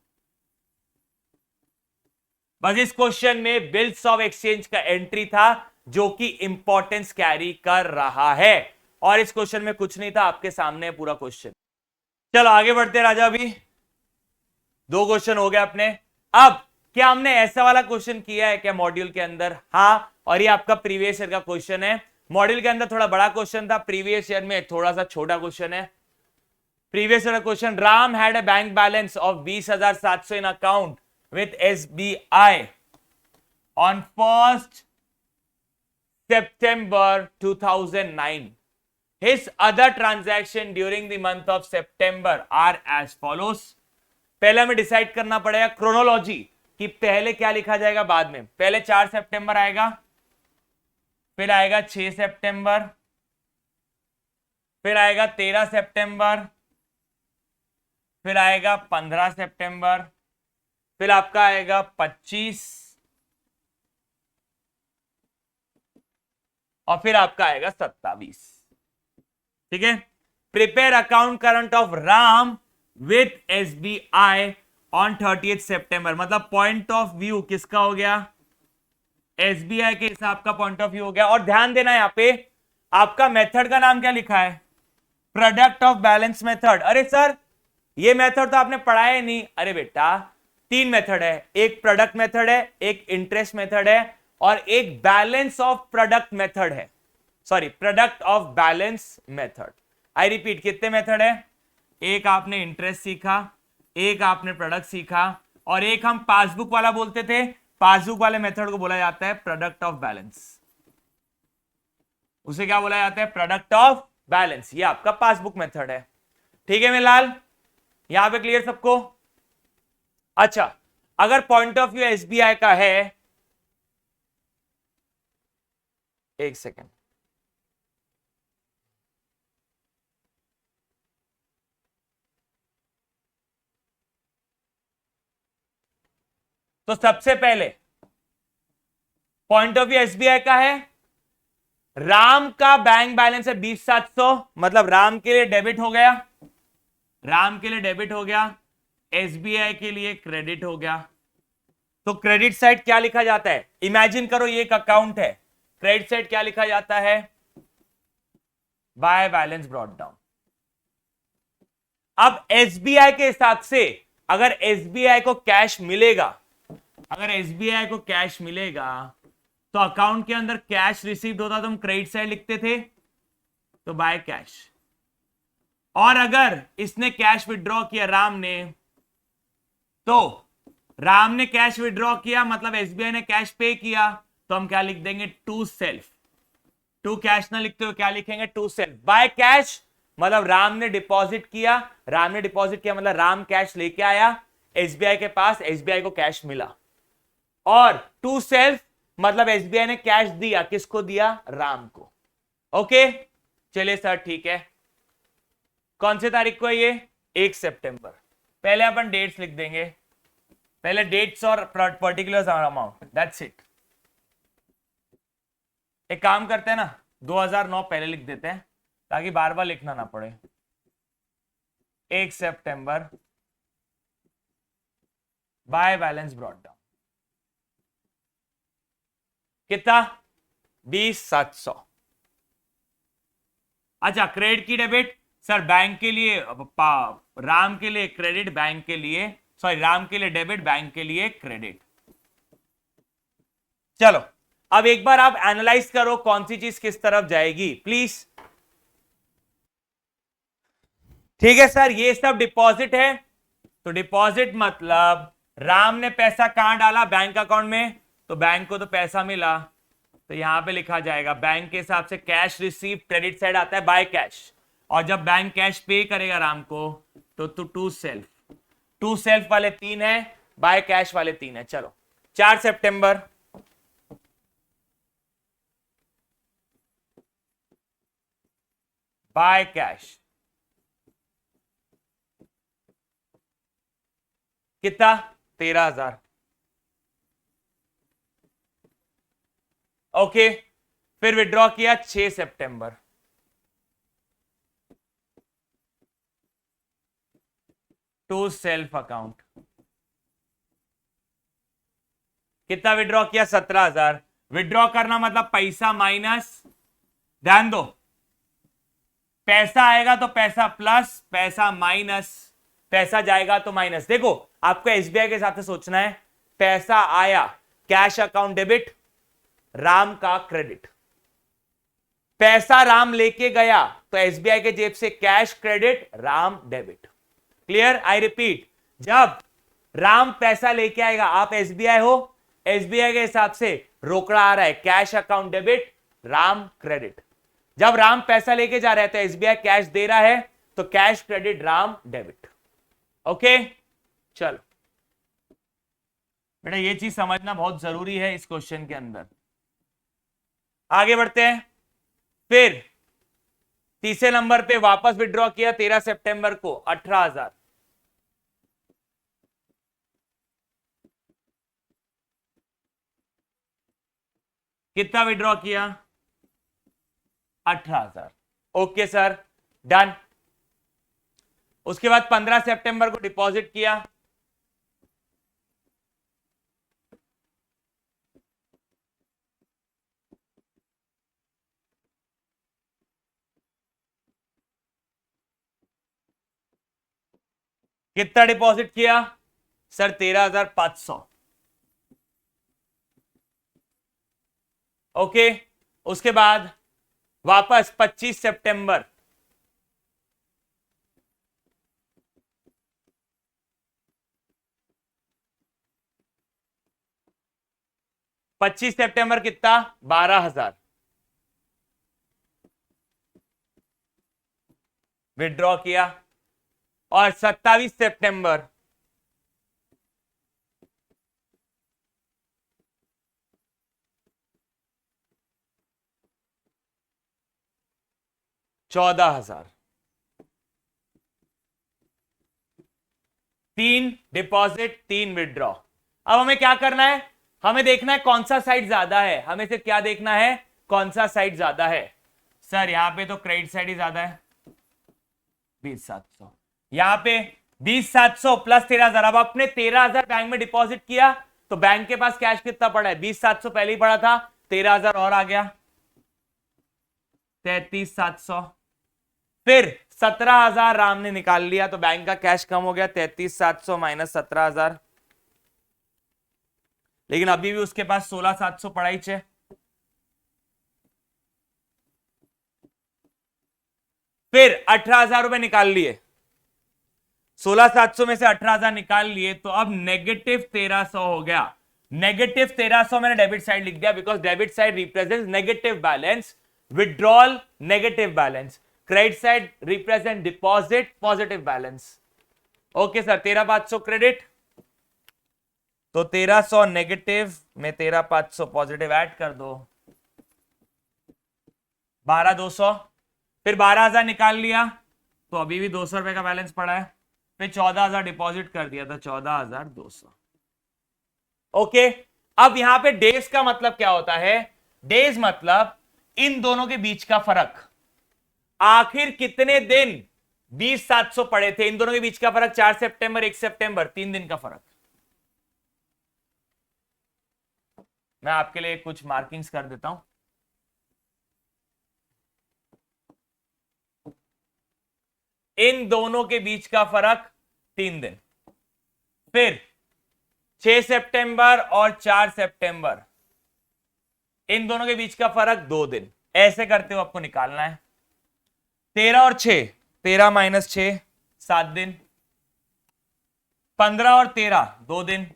Speaker 1: बस इस क्वेश्चन में बिल्स ऑफ एक्सचेंज का एंट्री था जो कि इंपॉर्टेंस कैरी कर रहा है, और इस क्वेश्चन में कुछ नहीं था, आपके सामने है पूरा क्वेश्चन। चलो आगे बढ़ते राजा, अभी 2 क्वेश्चन हो गए अपने। अब क्या हमने ऐसा वाला क्वेश्चन किया है क्या मॉड्यूल के अंदर, हाँ, और ये आपका प्रीवियस ईयर का क्वेश्चन है। मॉड्यूल के अंदर थोड़ा बड़ा क्वेश्चन था, प्रीवियस ईयर में थोड़ा सा छोटा क्वेश्चन है। Previous year question, Ram had a bank balance of 20,700 in account with SBI on 1st September 2009. His other transaction during the month of September are as follows. पहले हमें डिसाइड करना पड़ेगा क्रोनोलॉजी कि पहले क्या लिखा जाएगा बाद में। पहले 4 सितंबर आएगा, फिर आएगा 6 सितंबर, फिर आएगा 13 सितंबर, फिर आएगा 15 सितंबर, फिर आपका आएगा 25 और फिर आपका आएगा 27। ठीक है, prepare account current of Ram with SBI on 30 सितंबर, मतलब पॉइंट ऑफ व्यू किसका हो गया, SBI के हिसाब का पॉइंट ऑफ व्यू हो गया। और ध्यान देना यहां पे आपका मेथड का नाम क्या लिखा है, प्रोडक्ट ऑफ बैलेंस मेथड। अरे सर ये मेथड तो आपने पढ़ा है नहीं, अरे बेटा 3 मेथड है, एक प्रोडक्ट मेथड है, एक इंटरेस्ट मेथड है और एक बैलेंस ऑफ प्रोडक्ट मेथड है, sorry product of balance method. I repeat, कितने मेथड है, एक आपने इंटरेस्ट सीखा, एक आपने प्रोडक्ट सीखा और एक हम पासबुक वाला बोलते थे, पासबुक वाले मेथड को बोला जाता है प्रोडक्ट ऑफ बैलेंस। उसे क्या बोला जाता है, प्रोडक्ट ऑफ बैलेंस, ये आपका पासबुक मेथड है। ठीक है मेलाल, यहां पे क्लियर सबको? अच्छा, अगर पॉइंट ऑफ व्यू एसबीआई का है, एक सेकेंड, तो सबसे पहले पॉइंट ऑफ व्यू एसबीआई का है, राम का बैंक बैलेंस है 20,700, मतलब राम के लिए डेबिट हो गया, राम के लिए डेबिट हो गया, एसबीआई के लिए क्रेडिट हो गया। तो क्रेडिट साइड क्या लिखा जाता है? इमेजिन करो ये एक अकाउंट है, क्रेडिट साइड क्या लिखा जाता है? By balance brought down. अब एसबीआई के हिसाब से अगर एसबीआई को कैश मिलेगा, अगर एसबीआई को कैश मिलेगा तो अकाउंट के अंदर कैश रिसीव्ड होता तो हम क्रेडिट साइड लिखते थे, तो बाय कैश। और अगर इसने कैश विड्रॉ किया राम ने, तो राम ने कैश विड्रॉ किया मतलब एसबीआई ने कैश पे किया, तो हम क्या लिख देंगे? To self. टू कैश ना लिखते हुए क्या लिखेंगे? To self. बाय कैश मतलब राम ने डिपॉजिट किया, राम ने डिपॉजिट किया मतलब राम कैश लेके आया एसबीआई के पास, एसबीआई को कैश मिला। और टू सेल्फ मतलब एसबीआई ने कैश दिया, किसको दिया? राम को। ओके, चलिए सर ठीक है। कौन से तारीख को है ये? 1 सितंबर। पहले अपन डेट्स लिख देंगे, पहले डेट्स और पर्टिकुलर्स अमाउंट, दैट्स इट। एक काम करते हैं ना, 2009 पहले लिख देते हैं ताकि बार बार लिखना ना पड़े। 1 सितंबर, बाय बैलेंस ब्रॉट डाउन, कितना? 20,700। अच्छा, क्रेडिट की डेबिट सर, बैंक के लिए राम के लिए क्रेडिट, बैंक के लिए सॉरी राम के लिए डेबिट, बैंक के लिए क्रेडिट। चलो अब एक बार आप एनालाइज करो कौन सी चीज किस तरफ जाएगी प्लीज। ठीक है सर, ये सब डिपॉजिट है, तो डिपॉजिट मतलब राम ने पैसा कहां डाला? बैंक अकाउंट में, तो बैंक को तो पैसा मिला, तो यहां पे लिखा जाएगा बैंक के हिसाब से कैश रिसीव, क्रेडिट साइड आता है बाय कैश, और जब बैंक कैश पे करेगा राम को तो टू सेल्फ, टू सेल्फ वाले 3 है, बाय कैश वाले 3 है। चलो 4 सितंबर, बाय कैश कितना? 13,000। ओके, फिर विड्रॉ किया 6 सितंबर, टू सेल्फ अकाउंट, कितना विड्रॉ किया? 17,000। विड्रॉ करना मतलब पैसा माइनस, ध्यान दो, पैसा आएगा तो पैसा प्लस, पैसा माइनस, पैसा जाएगा तो माइनस। देखो आपको एसबीआई के हिसाब से सोचना है, पैसा आया कैश अकाउंट डेबिट, राम का क्रेडिट, पैसा राम लेके गया तो एसबीआई के जेब से cash credit, Ram debit. Clear? I repeat, जब राम पैसा लेके आएगा, आप एसबीआई हो, एसबीआई के हिसाब से रोकड़ा आ रहा है, cash account debit, Ram credit. जब राम पैसा लेके जा रहा है तो एसबीआई कैश दे रहा है, तो cash credit, Ram debit. Okay, चलो बेटा ये चीज समझना बहुत जरूरी है इस क्वेश्चन के अंदर। आगे बढ़ते हैं। फिर तीसरे नंबर पे वापस विड्रॉ किया 13 सितंबर को 18,000, कितना विड्रॉ किया? 18,000। Okay sir, done. उसके बाद 15 सितंबर को डिपॉजिट किया, कितना डिपॉजिट किया सर? 13,500। ओके, उसके बाद वापस 25 सितंबर, कितना? 12,000। विड्रॉ किया, और 27 सितंबर 14,000, 3 डिपॉजिट 3 विड्रॉ। अब हमें क्या करना है, हमें देखना है कौन सा साइड ज्यादा है, हमें सिर्फ क्या देखना है, कौन सा साइड ज्यादा है। सर यहां पे तो क्रेडिट साइड ही ज्यादा है, 20,700, यहां पे 20,700 प्लस 13,000। अब अपने 13,000 बैंक में डिपॉजिट किया तो बैंक के पास कैश कितना पड़ा है, 20,700 पहले ही पड़ा था, 13,000 और आ गया, 33,700। फिर 17,000 राम ने निकाल लिया तो बैंक का कैश कम हो गया, 33,700 माइनस 17,000, लेकिन अभी भी उसके पास 16,700 पड़ा ही है। फिर 18,000 रुपए निकाल लिए, 16,700 में से 18,000 निकाल लिए तो अब नेगेटिव 1,300 हो गया। नेगेटिव 1,300 मैंने डेबिट साइड लिख दिया, because debit side represent negative balance, withdrawal negative balance, credit side represent deposit positive balance. Okay sir, 13,500 credit, तो 1,300 नेगेटिव में 13,500 पॉजिटिव ऐड कर दो, 12,200। फिर 12,000 निकाल लिया तो अभी भी 200 रुपए का बैलेंस पड़ा है, फिर 14,000 डिपॉजिट कर दिया था, 14,200। ओके, अब यहां पे डेज का मतलब क्या होता है, डेज मतलब इन दोनों के बीच का फर्क, आखिर कितने दिन 20,700 पड़े थे, इन दोनों के बीच का फर्क 4 सितंबर 1 सितंबर, 3 दिन का फर्क। मैं आपके लिए कुछ मार्किंग्स कर देता हूं। इन दोनों के बीच का फर्क 3 दिन, फिर 6 सितंबर और 4 सितंबर, इन दोनों के बीच का फर्क 2 दिन। ऐसे करते हुए आपको निकालना है, 13 और 6, 13 माइनस 6 7 दिन, 15 और 13 2 दिन,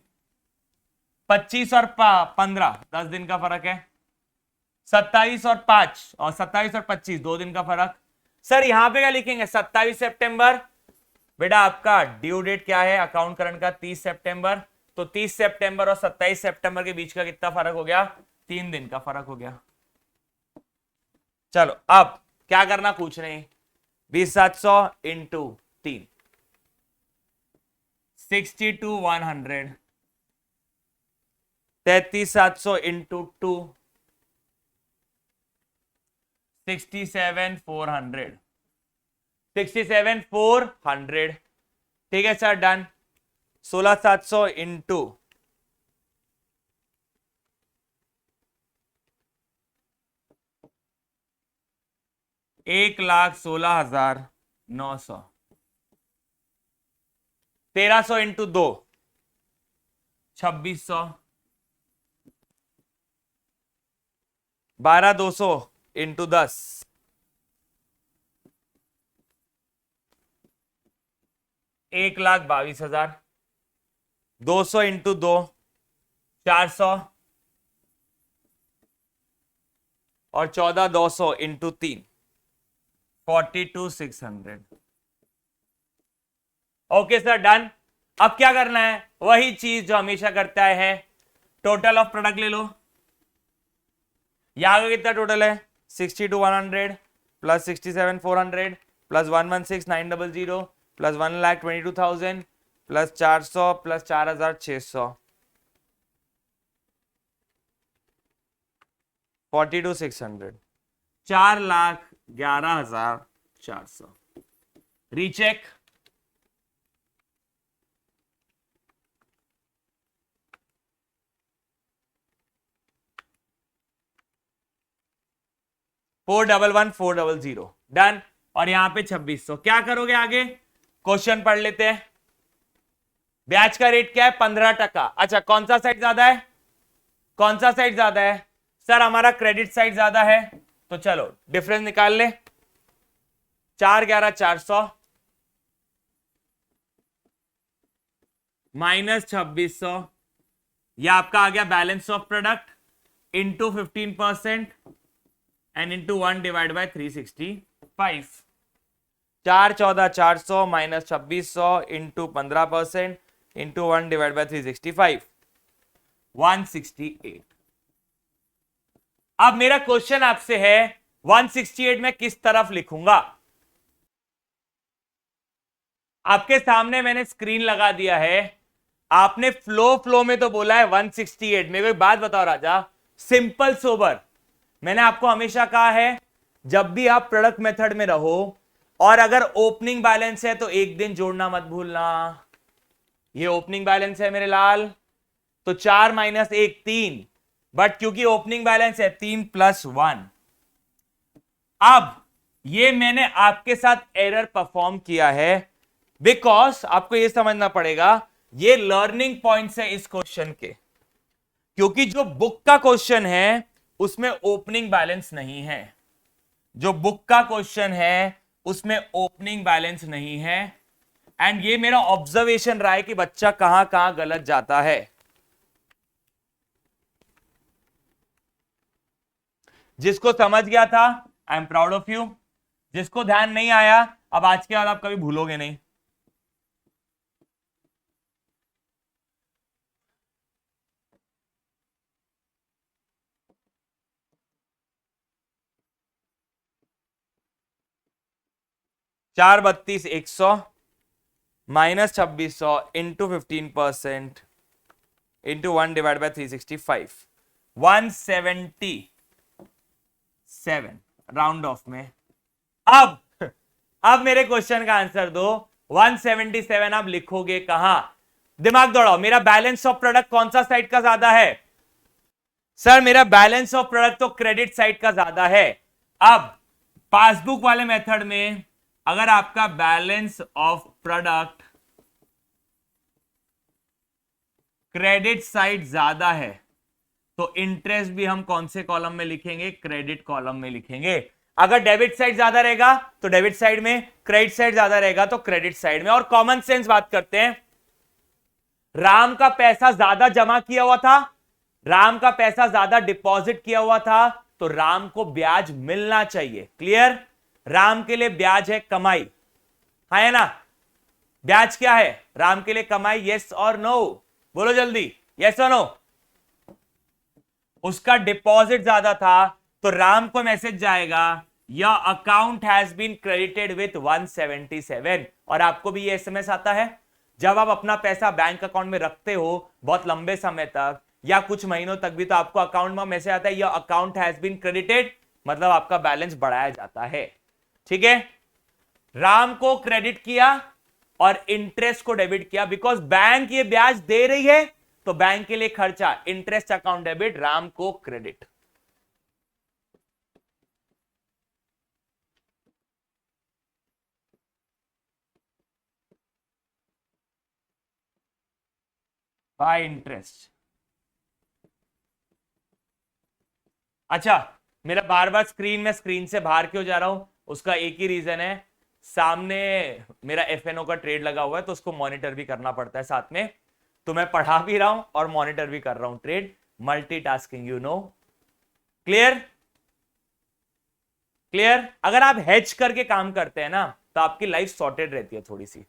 Speaker 1: 25 और 15 10 दिन का फर्क है, 27 और 5 और 27 और 25 2 दिन का फर्क। सर यहां पे क्या लिखेंगे, 27 सितंबर, बेटा आपका ड्यू डेट क्या है अकाउंट करंट का, 30 सितंबर, तो 30 सितंबर और 27 सितंबर के बीच का कितना फर्क हो गया, 3 दिन का फर्क हो गया। चलो अब क्या करना पूछ रहे हैं, 20,700 इंटू 3, 62,100, 33,700 इंटू 2, 67,400, 67,400। ठीक है sir, done. 16,700 into 1,16,900, 1,300 into 2 2,600, 12,200 into 10 1,22,000, 200 into 2 400, और 14,200 इंटू 3 42,600। Okay sir, done. अब क्या करना है, वही चीज जो हमेशा करता है, टोटल ऑफ प्रोडक्ट ले लो। यहां का कितना टोटल है, 62,100 plus 67,400 plus 116,900 plus 1,22,000 plus 400 plus 4,600, 42,600, 4,11,400। Recheck, four 4,11,400, done. और यहां पे 2,600। क्या करोगे आगे, क्वेश्चन पढ़ लेते हैं। ब्याज का रेट क्या है, 15%। अच्छा, कौन सा साइड ज्यादा है, कौन सा साइड ज्यादा है, सर हमारा क्रेडिट साइड ज्यादा है, तो चलो डिफरेंस निकाल ले, 4,11,400 माइनस 2,600, यह आपका आ गया balance of product into 15% and into 1 divided by 365। 414,400 minus 2600 into 15% into 1 divided by 365, 168। अब मेरा क्वेश्चन आपसे है 168 में किस तरफ लिखूंगा? आपके सामने मैंने स्क्रीन लगा दिया है। आपने फ्लो में तो बोला है 168। मेरे को एक बात बताओ राजा, सिंपल सोबर, मैंने आपको हमेशा कहा है जब भी आप प्रोडक्ट मेथड में रहो और अगर ओपनिंग बैलेंस है तो एक दिन जोड़ना मत भूलना। ये ओपनिंग बैलेंस है मेरे लाल, तो 4 माइनस 1 3, बट क्योंकि ओपनिंग बैलेंस है 3 प्लस 1। अब ये मैंने आपके साथ एरर परफॉर्म किया है बिकॉज आपको ये समझना पड़ेगा ये लर्निंग पॉइंट्स है इस क्वेश्चन के, क्योंकि जो बुक का क्वेश्चन है उसमें ओपनिंग बैलेंस नहीं है। जो बुक का क्वेश्चन है उसमें ओपनिंग बैलेंस नहीं है। एंड ये मेरा ऑब्जर्वेशन रहा है कि बच्चा कहां कहां गलत जाता है। जिसको समझ गया था I am proud of you, जिसको ध्यान नहीं आया अब आज के बाद आप कभी भूलोगे नहीं। चार 32,100 minus 2600 into 15% into 1 divided by 365, 177 round of में। अब मेरे क्वेश्चन का आंसर दो। 177 आप लिखोगे कहां? दिमाग दौड़ाओ। मेरा बैलेंस ऑफ प्रोडक्ट कौन सा साइड का ज्यादा है? सर मेरा बैलेंस ऑफ प्रोडक्ट तो क्रेडिट साइड का ज्यादा है। अब पासबुक वाले मेथड में अगर आपका balance of product credit side ज्यादा है तो इंटरेस्ट भी हम कौन से कॉलम में लिखेंगे? क्रेडिट कॉलम में लिखेंगे। अगर डेबिट साइड ज्यादा रहेगा तो डेबिट साइड में, क्रेडिट साइड ज्यादा रहेगा तो क्रेडिट साइड में। और कॉमन सेंस बात करते हैं, राम का पैसा ज्यादा जमा किया हुआ था, राम का पैसा ज्यादा डिपॉजिट किया हुआ था, तो राम को ब्याज मिलना चाहिए। क्लियर? राम के लिए ब्याज है कमाई, है ना? ब्याज क्या है राम के लिए? कमाई। यस और नो? बोलो जल्दी, यस और नो? उसका डिपॉजिट ज्यादा था तो राम को मैसेज जाएगा your account has been credited with 177। और आपको भी ये एसएमएस आता है जब आप अपना पैसा बैंक अकाउंट में रखते हो बहुत लंबे समय तक या कुछ महीनों तक भी, तो आपको अकाउंट में मैसेज आता है your account has been credited, मतलब आपका बैलेंस बढ़ाया जाता है। ठीक है? राम को क्रेडिट किया और इंटरेस्ट को डेबिट किया बिकॉज बैंक ये ब्याज दे रही है, तो बैंक के लिए खर्चा, इंटरेस्ट अकाउंट डेबिट, राम को क्रेडिट। Bye interest. अच्छा, मेरा बार बार स्क्रीन से बाहर क्यों जा रहा हूं? उसका एक ही रीजन है, सामने मेरा एफएनओ का ट्रेड लगा हुआ है तो उसको मॉनिटर भी करना पड़ता है साथ में। तो मैं पढ़ा भी रहा हूं और मॉनिटर भी कर रहा हूं trade, multitasking, you know. Clear? Clear? अगर आप हेज करके काम करते हैं ना तो आपकी लाइफ सॉर्टेड रहती है थोड़ी सी।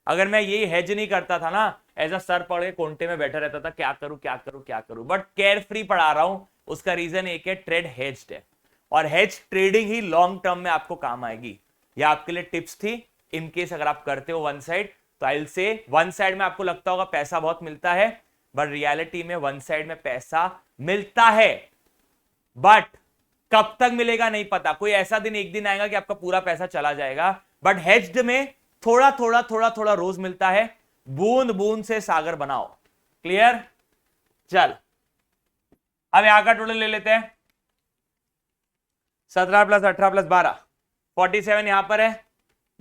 Speaker 1: अगर मैं ये हेज नहीं करता था ना, एज अ सर पढ़े कोंटे में बैठा रहता था, क्या करूं क्या करूं क्या करूं, बट केयर फ्री पढ़ा रहा हूं। उसका रीजन एक है, ट्रेड हेज्ड है और हेज ट्रेडिंग ही लॉन्ग टर्म में आपको काम आएगी। या आपके लिए टिप्स थी, इनकेस अगर आप करते हो वन साइड, तो I will say one side में आपको लगता होगा पैसा बहुत मिलता है, बट रियलिटी में वन साइड में पैसा मिलता है, बट कब तक मिलेगा नहीं पता। कोई ऐसा दिन एक दिन आएगा कि आपका पूरा पैसा चला जाएगा, बट हेज्ड में थोड़ा थोड़ा थोड़ा थोड़ा रोज मिलता है। बूंद बूंद से सागर बनाओ। क्लियर? चल अब यहां का टोटल ले लेते हैं। 17 प्लस 18 प्लस 12, 47 यहां पर है।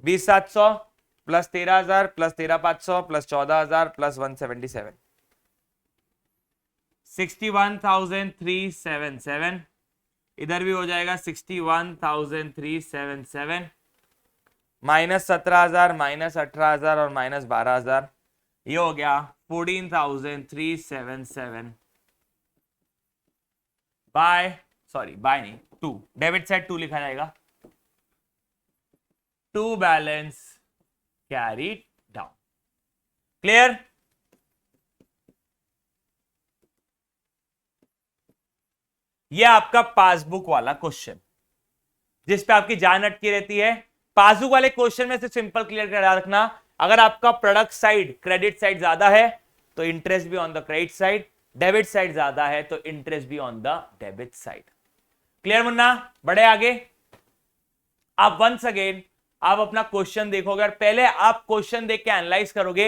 Speaker 1: 20,700 प्लस 13,000 प्लस 13,500 प्लस 14,000 प्लस 177, 61,377। इधर भी हो जाएगा 61,377 माइनस 17,000 माइनस 18,000 और माइनस 12,000, ये हो गया 14,377 बाय, सॉरी बाय नहीं, 2, डेबिट साइड 2 लिखा जाएगा। To balance carry down. Clear? ये आपका पासबुक वाला क्वेश्चन जिस पे आपकी जान अटकी रहती है। पासबुक वाले क्वेश्चन में से सिंपल क्लियर कर रखना, अगर आपका प्रोडक्ट साइड क्रेडिट साइड ज्यादा है तो इंटरेस्ट भी on the credit side, debit side ज्यादा है तो इंटरेस्ट भी on the debit side. Clear Munna? बढ़े आगे। आप वंस अगेन आप अपना क्वेश्चन देखोगे और पहले आप क्वेश्चन देख के एनालाइज करोगे।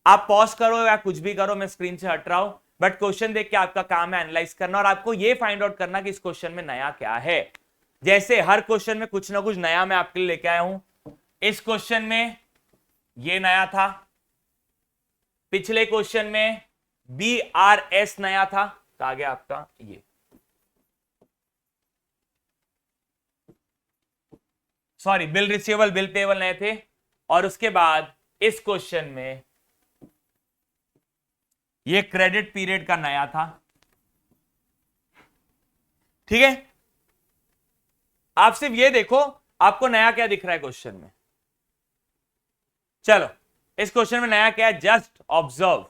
Speaker 1: आप पॉज करो या कुछ भी करो, मैं स्क्रीन से हट रहा हूं, बट क्वेश्चन देख के आपका काम है एनालाइज करना और आपको ये फाइंड आउट करना कि इस क्वेश्चन में नया क्या है। जैसे हर क्वेश्चन में कुछ ना कुछ नया मैं आपके लिए लेके आया हूं। इस क्वेश्चन में ये नया था, पिछले क्वेश्चन में BRS नया था, तो आ गया आपका ये। Sorry, bill receivable bill payable नए थे, और उसके बाद इस क्वेश्चन में ये क्रेडिट पीरियड का नया था। ठीक है, आप सिर्फ ये देखो आपको नया क्या दिख रहा है क्वेश्चन में। चलो, इस क्वेश्चन में नया क्या है, जस्ट ऑब्जर्व।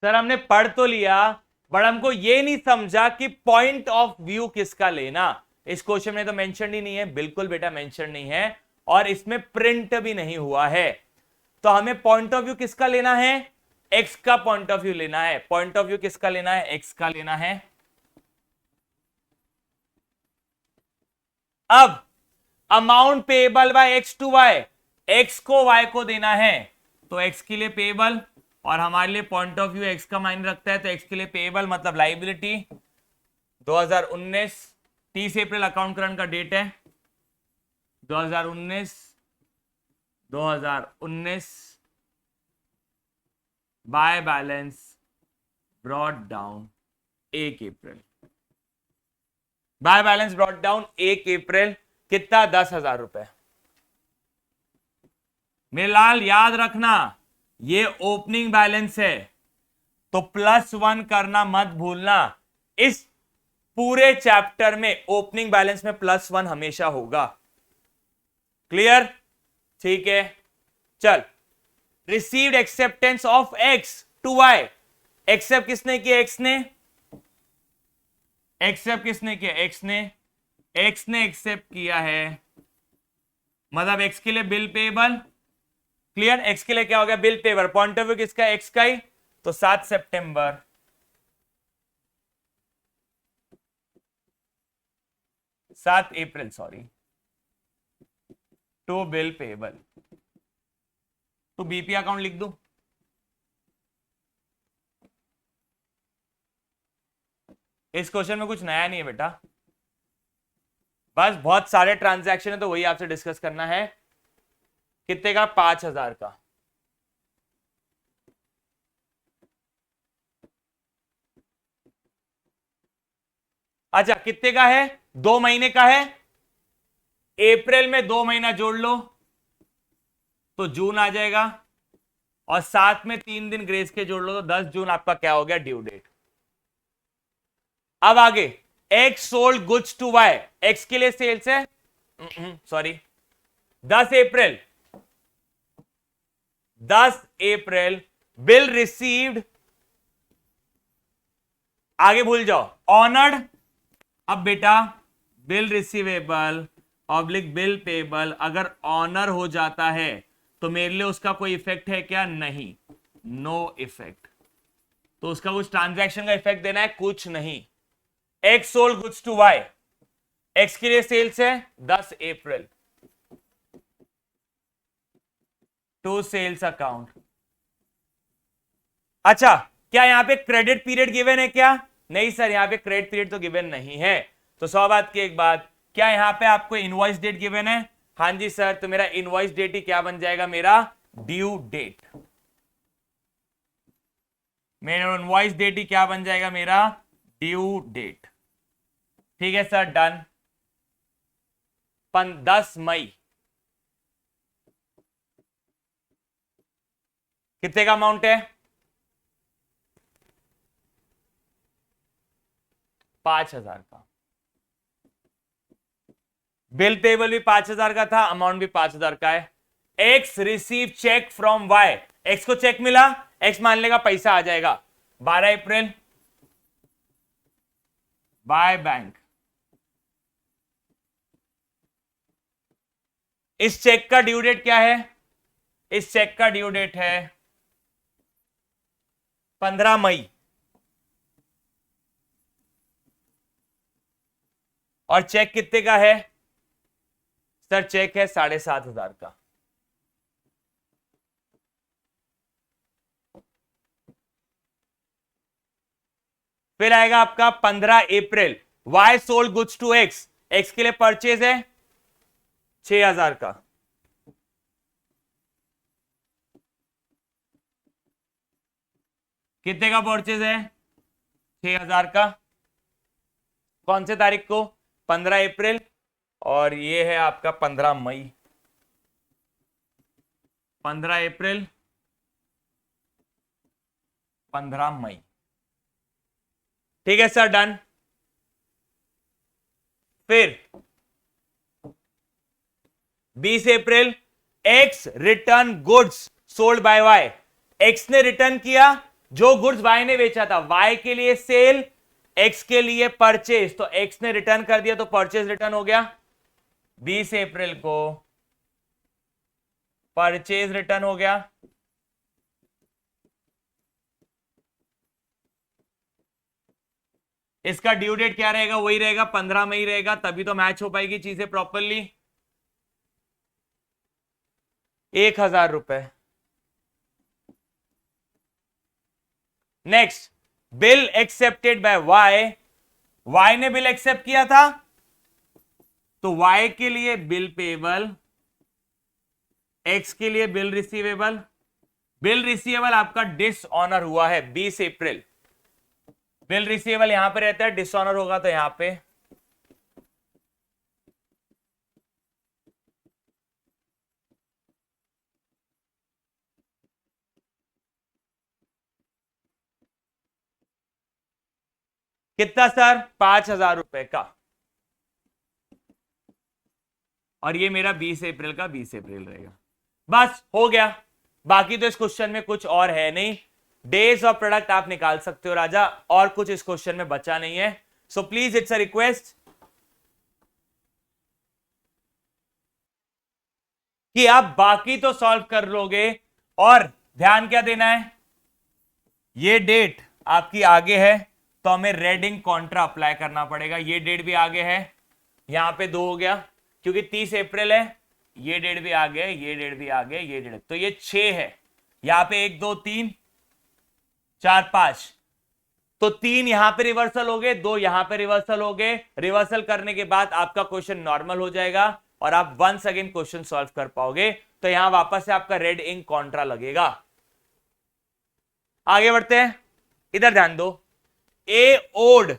Speaker 1: सर हमने पढ़ तो लिया, बट हमको ये नहीं समझा कि पॉइंट ऑफ व्यू किसका लेना। इस क्वेश्चन में तो मेंशन ही नहीं है, बिल्कुल बेटा मेंशन नहीं है, और इसमें प्रिंट भी नहीं हुआ है। तो हमें पॉइंट ऑफ व्यू किसका लेना है, एक्स का पॉइंट ऑफ व्यू लेना है। पॉइंट ऑफ व्यू किसका लेना है, एक्स का लेना है। अब amount payable by X to Y, X को वाई को देना है तो एक्स के लिए पेएबल, और हमारे लिए पॉइंट ऑफ व्यू एक्स का मायने रखता है, तो एक्स के लिए पेएबल मतलब लाइबिलिटी। 2019 30 अप्रैल अकाउंट करंट का डेट है। 2019 by balance brought down 1 April. By balance brought down 1 अप्रैल, कितना, 10,000 रुपए। मेरे लाल याद रखना, ये ओपनिंग बैलेंस है तो +1 करना मत भूलना। इस पूरे चैप्टर में ओपनिंग बैलेंस में +1 हमेशा होगा। क्लियर? ठीक है, चल। Received acceptance of X to Y, accept किसने किया, एक्स ने। एक्सेप्ट किसने किया, एक्स ने। एक्स ने एक्सेप्ट किया है, मतलब एक्स के लिए बिल पेएबल। क्लियर? एक्स के लिए क्या हो गया, bill payable. Point of view किसका, एक्स का ही, तो 7 सितंबर 7 अप्रैल सॉरी टू बिल पेएबल। तो बीपी अकाउंट लिख दूं, इस क्वेश्चन में कुछ नया नहीं है बेटा, बस बहुत सारे ट्रांजैक्शन है तो वही आपसे डिस्कस करना है। कितने का, 5,000 का। अच्छा, कितने का है, 2 महीने का है। अप्रैल में 2 महीना जोड़ लो तो जून आ जाएगा, और साथ में 3 दिन ग्रेस के जोड़ लो तो 10 जून आपका क्या हो गया, ड्यू डेट। अब आगे, X sold goods to Y, X के लिए सेल्स है, sorry 10 April 10 April bill received, आगे भूल जाओ, ऑनर्ड। अब बेटा bill receivable oblique bill payable अगर ऑनर हो जाता है तो मेरे लिए उसका कोई इफेक्ट है क्या, नहीं, नो इफेक्ट। तो उसका कुछ ट्रांजैक्शन का इफेक्ट देना है, कुछ नहीं। X sold goods to Y, X के लिए सेल्स है 10 अप्रैल टू सेल्स अकाउंट। अच्छा, क्या यहां पे क्रेडिट पीरियड गिवन है क्या, नहीं सर यहां पे क्रेडिट पीरियड तो गिवन नहीं है। तो 100 बात की एक बात, क्या यहां पे आपको इनवॉइस डेट गिवन है, हाँ जी सर, तो मेरा इनवॉइस डेट ही क्या बन जाएगा, मेरा ड्यू डेट। मेरा इनवॉइस डेट ही क्या बन जाएगा, मेरा ड्यू डेट। ठीक है सर, डन। 10 मई कितने का अमाउंट है, 5,000 का। बिल पेबल भी 5,000 का था, अमाउंट भी 5,000 का है। X receive cheque from Y, X को चेक मिला, एक्स मान लेगा पैसा आ जाएगा। 12 अप्रैल बाय बैंक। इस चेक का ड्यू डेट क्या है? इस चेक का ड्यू डेट है 15 मई, और चेक कितने का है सर? चेक है 7,500 का। फिर आएगा आपका 15 अप्रैल, Y sold goods to X, X के लिए परचेज है 6,000 का। कितने का परचेज है? 6,000 का। कौन से तारीख को? 15 अप्रैल, और ये है आपका 15 मई। 15 अप्रैल 15 मई। ठीक है सर, डन। फिर 20 अप्रैल, X return goods sold by Y, X ने रिटर्न किया जो गुड्स वाई ने बेचा था, वाई के लिए सेल, एक्स के लिए परचेज, तो एक्स ने रिटर्न कर दिया तो परचेज रिटर्न हो गया। 20 अप्रैल को परचेज रिटर्न हो गया। इसका ड्यू डेट क्या रहेगा? वही रहेगा 15 मई रहेगा, तभी तो मैच हो पाएगी चीजें प्रॉपरली। 1,000 रुपए। Next, bill accepted by Y, Y ने बिल एक्सेप्ट किया था तो वाई के लिए बिल पेबल, एक्स के लिए बिल रिसीवेबल। बिल रिसीवेबल आपका डिसऑनर हुआ है 20 अप्रैल, बिल रिसीवेबल यहां पे रहता है, डिसऑनर होगा तो यहां पे। कितना सर? 5,000 रुपए का। और ये मेरा 20 अप्रैल का 20 अप्रैल रहेगा। बस हो गया, बाकी तो इस क्वेश्चन में कुछ और है नहीं। डेज ऑफ प्रोडक्ट आप निकाल सकते हो राजा, और कुछ इस क्वेश्चन में बचा नहीं है। So please it's a request कि आप बाकी तो सॉल्व कर लोगे, और ध्यान क्या देना है, ये डेट आपकी आगे है तो हमें रेडिंग कॉन्ट्रा अप्लाई करना पड़ेगा। ये डेट भी आगे है, यहां पे 2 हो गया क्योंकि 30 अप्रैल है, ये डेट भी आगे है, ये डेट भी आगे, ये डेट, तो ये 6 है। यहां पे 1 2 3 4 5, तो 3 यहां पे रिवर्सल हो गए, 2 यहां पे रिवर्सल हो गए। रिवर्सल करने के बाद आपका क्वेश्चन नॉर्मल हो जाएगा और आप वंस अगेन क्वेश्चन सॉल्व कर पाओगे। तो यहां वापस से आपका रेड इंक कॉन्ट्रा लगेगा। आगे बढ़ते हैं, इधर ध्यान दो। ए ओड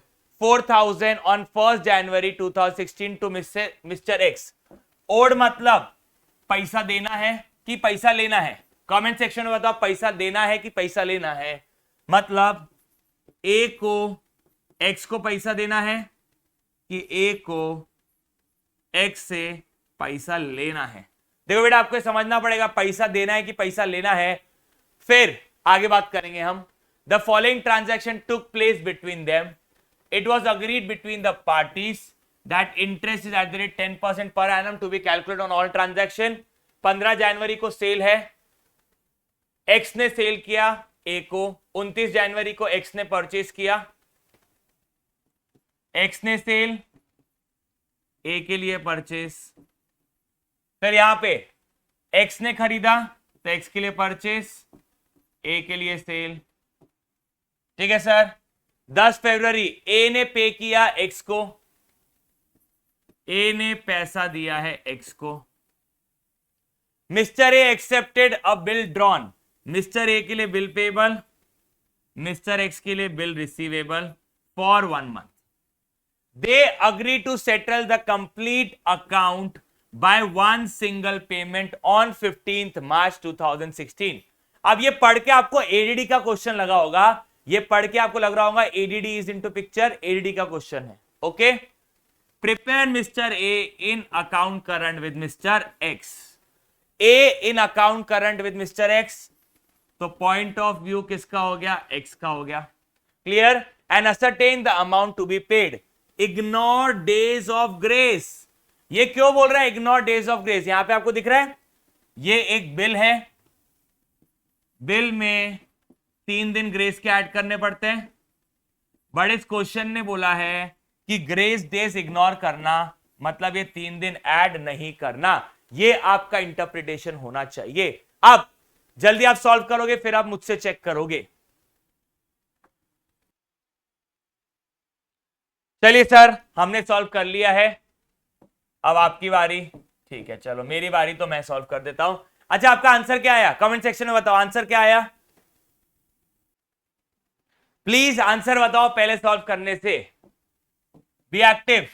Speaker 1: 4,000 ऑन 1 जनवरी 2016 टू मिस्टर एक्स। ओड मतलब पैसा देना है कि पैसा लेना है? कमेंट सेक्शन में बताओ, पैसा देना है कि पैसा लेना है? मतलब ए को एक्स को पैसा देना है कि ए को एक्स से पैसा लेना है? देखो बेटा, आपको समझना पड़ेगा पैसा देना है कि पैसा लेना है। फिर आगे बात करेंगे हम। The following transaction took place between them, it was agreed between the parties that interest is at the rate 10% per annum to be calculate on all transaction. 15 जनवरी को सेल है, एक्स ने सेल किया ए को, 29 जनवरी को एक्स ने purchase किया, x ने सेल, ए के लिए परचेज। फिर यहां पे एक्स ने खरीदा तो एक्स के लिए परचेज, ए के लिए सेल। ठीक है सर। 10 फरवरी ए ने पे किया एक्स को, ए ने पैसा दिया है एक्स को। Mister A accepted a bill drawn, mister A के लिए बिल पेबल, मिस्टर एक्स के लिए bill receivable for 1 month. They agree to settle the complete account by 1 single payment on 15 March 2016। अब ये पढ़ के आपको एडीडी का क्वेश्चन लगा होगा ये पढ़ के आपको लग रहा होगा ADD is into picture, ADD का क्वेश्चन है। Okay, prepare mister A in account current with mister X, A in account current with mister X, तो पॉइंट ऑफ व्यू किसका हो गया, एक्स का हो गया। Clear, and ascertain the amount to be paid, ignore days of grace. ये क्यों बोल रहा है इग्नोर डेज ऑफ ग्रेस? यहां पे आपको दिख रहा है ये एक बिल है, बिल में 3 दिन ग्रेस के ऐड करने पड़ते हैं, बट इस क्वेश्चन ने बोला है कि ग्रेस डेज इग्नोर करना मतलब ये 3 दिन ऐड नहीं करना। ये आपका इंटरप्रिटेशन होना चाहिए। अब जल्दी आप सॉल्व करोगे, फिर आप मुझसे चेक करोगे। चलिए सर, हमने सॉल्व कर लिया है, अब आपकी बारी। ठीक है, चलो मेरी बारी, तो मैं सॉल्व कर देता हूं। अच्छा, आपका आंसर क्या आया? कमेंट सेक्शन में बताओ आंसर क्या आया, प्लीज आंसर बताओ पहले सॉल्व करने से। Be active.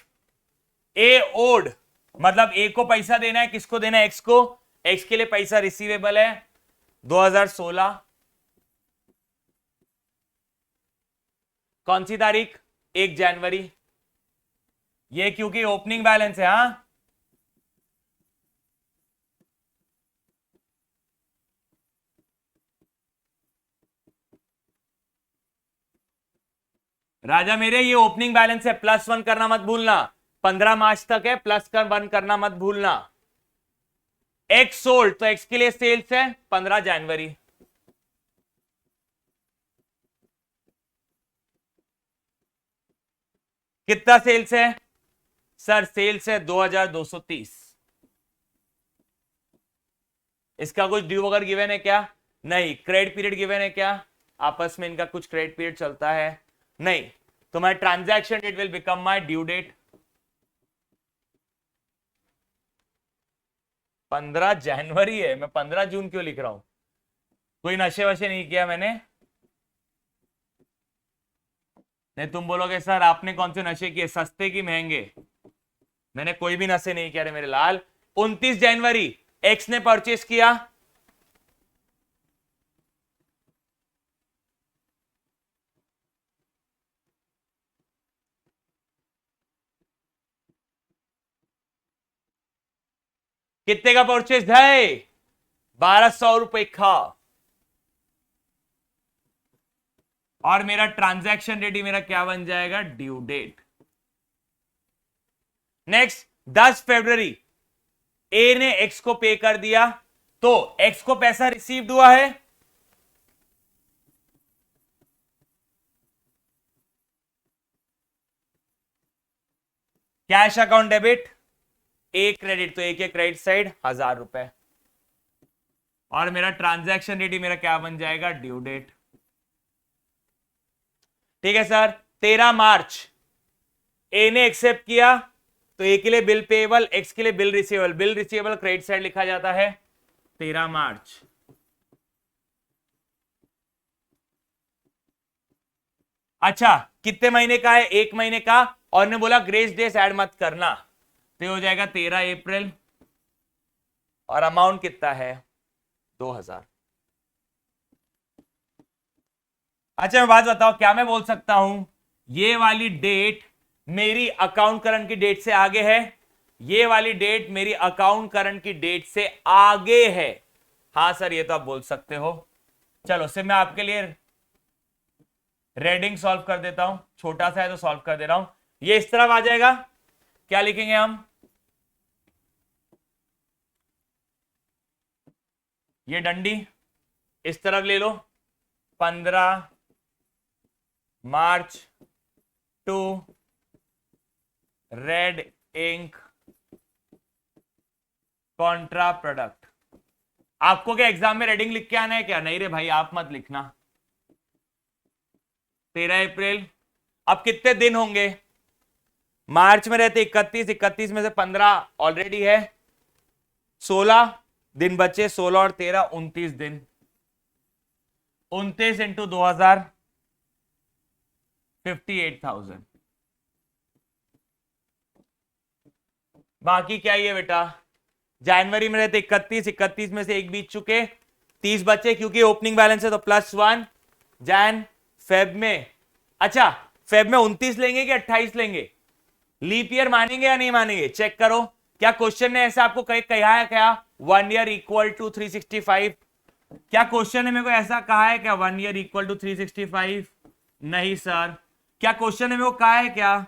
Speaker 1: ए ओड मतलब ए को पैसा देना है, किसको देना है? एक्स को। एक्स के लिए पैसा रिसीवेबल है 2016, कौन सी तारीख? 1 जनवरी। ये क्योंकि ओपनिंग बैलेंस है। हाँ, राजा मेरे, ये ओपनिंग बैलेंस है, +1 करना मत भूलना। 15 मार्च तक है, +1 करना मत भूलना। एक्स सोल्ड, तो एक्स के लिए सेल्स है 15 जनवरी। कितना सेल्स है सर? सेल्स है 2230। इसका कुछ ड्यू वगैरह गिवन है क्या? नहीं। क्रेडिट पीरियड गिवन है क्या? आपस में इनका कुछ क्रेडिट पीरियड चलता है? नहीं। तो my transaction date will become my due date. 15 जनवरी है, मैं 15 जून क्यों लिख रहा हूं? कोई नशे वशे नहीं किया मैंने? नहीं, तुम बोलोगे सर आपने कौन से नशे किए, सस्ते की महंगे? मैंने कोई भी नशे नहीं किया रे मेरे लाल। 29 जनवरी एक्स ने परचेस किया, कितने का परचेस है? 1200 रुपए का। और मेरा ट्रांजैक्शन डेट ही मेरा क्या बन जाएगा? Due date. Next 10 February A ने एक्स को पे कर दिया, तो एक्स को पैसा रिसीव्ड हुआ है, cash account debit, a credit, तो ए के क्रेडिट साइड 1000 रुपए। और मेरा ट्रांजैक्शन डेट ही मेरा क्या बन जाएगा? Due date. ठीक है सर। 13 मार्च ए ने एक्सेप्ट किया, तो ए के लिए बिल पेएबल, एक्स के लिए bill receivable. Bill receivable credit side लिखा जाता है 13 मार्च। अच्छा, कितने महीने का है? 1 महीने का। और ने बोला ग्रेस डेज ऐड मत करना, तो हो जाएगा 13 अप्रैल। और अमाउंट कितना है? 2000। अच्छा, मैं बात बताओ, क्या मैं बोल सकता हूं ये वाली डेट मेरी अकाउंट करंट की डेट से आगे है, ये वाली डेट मेरी अकाउंट करंट की डेट से आगे है? हाँ सर, ये तो आप बोल सकते हो। चलो सिर्फ मैं आपके लिए रेडिंग सॉल्व कर देता हूं, छोटा सा है तो सॉल्व कर दे रहा हूं। ये इस तरफ आ जाएगा, क्या लिखेंगे हम? ये डंडी इस तरफ ले लो, 15 March to red ink contra product. आपको क्या एग्जाम में रेडिंग लिख के आना है क्या? नहीं रे भाई, आप मत लिखना। 13 अप्रैल। अब कितने दिन होंगे? मार्च में रहते 31, 31 में से 15 ऑलरेडी है, 16 दिन बचे, 16 और 13 29 दिन। 29 इंटू 2000 58,000। बाकी क्या ही है बेटा? जनवरी में रहते 31, 31 में से एक बीत चुके, 30 बचे, क्योंकि ओपनिंग बैलेंस है तो +1 जैन फेब में, अच्छा फेब में 29 लेंगे कि 28 लेंगे? लीप ईयर मानेंगे या नहीं मानेंगे? चेक करो, क्या क्वेश्चन ने ऐसा आपको कहा है क्या 1 ईयर इक्वल टू 365? क्या क्वेश्चन ने मेरे को ऐसा कहा है क्या 1 ईयर इक्वल टू 365? नहीं सर। क्या क्वेश्चन ने मेरे को कहा है क्या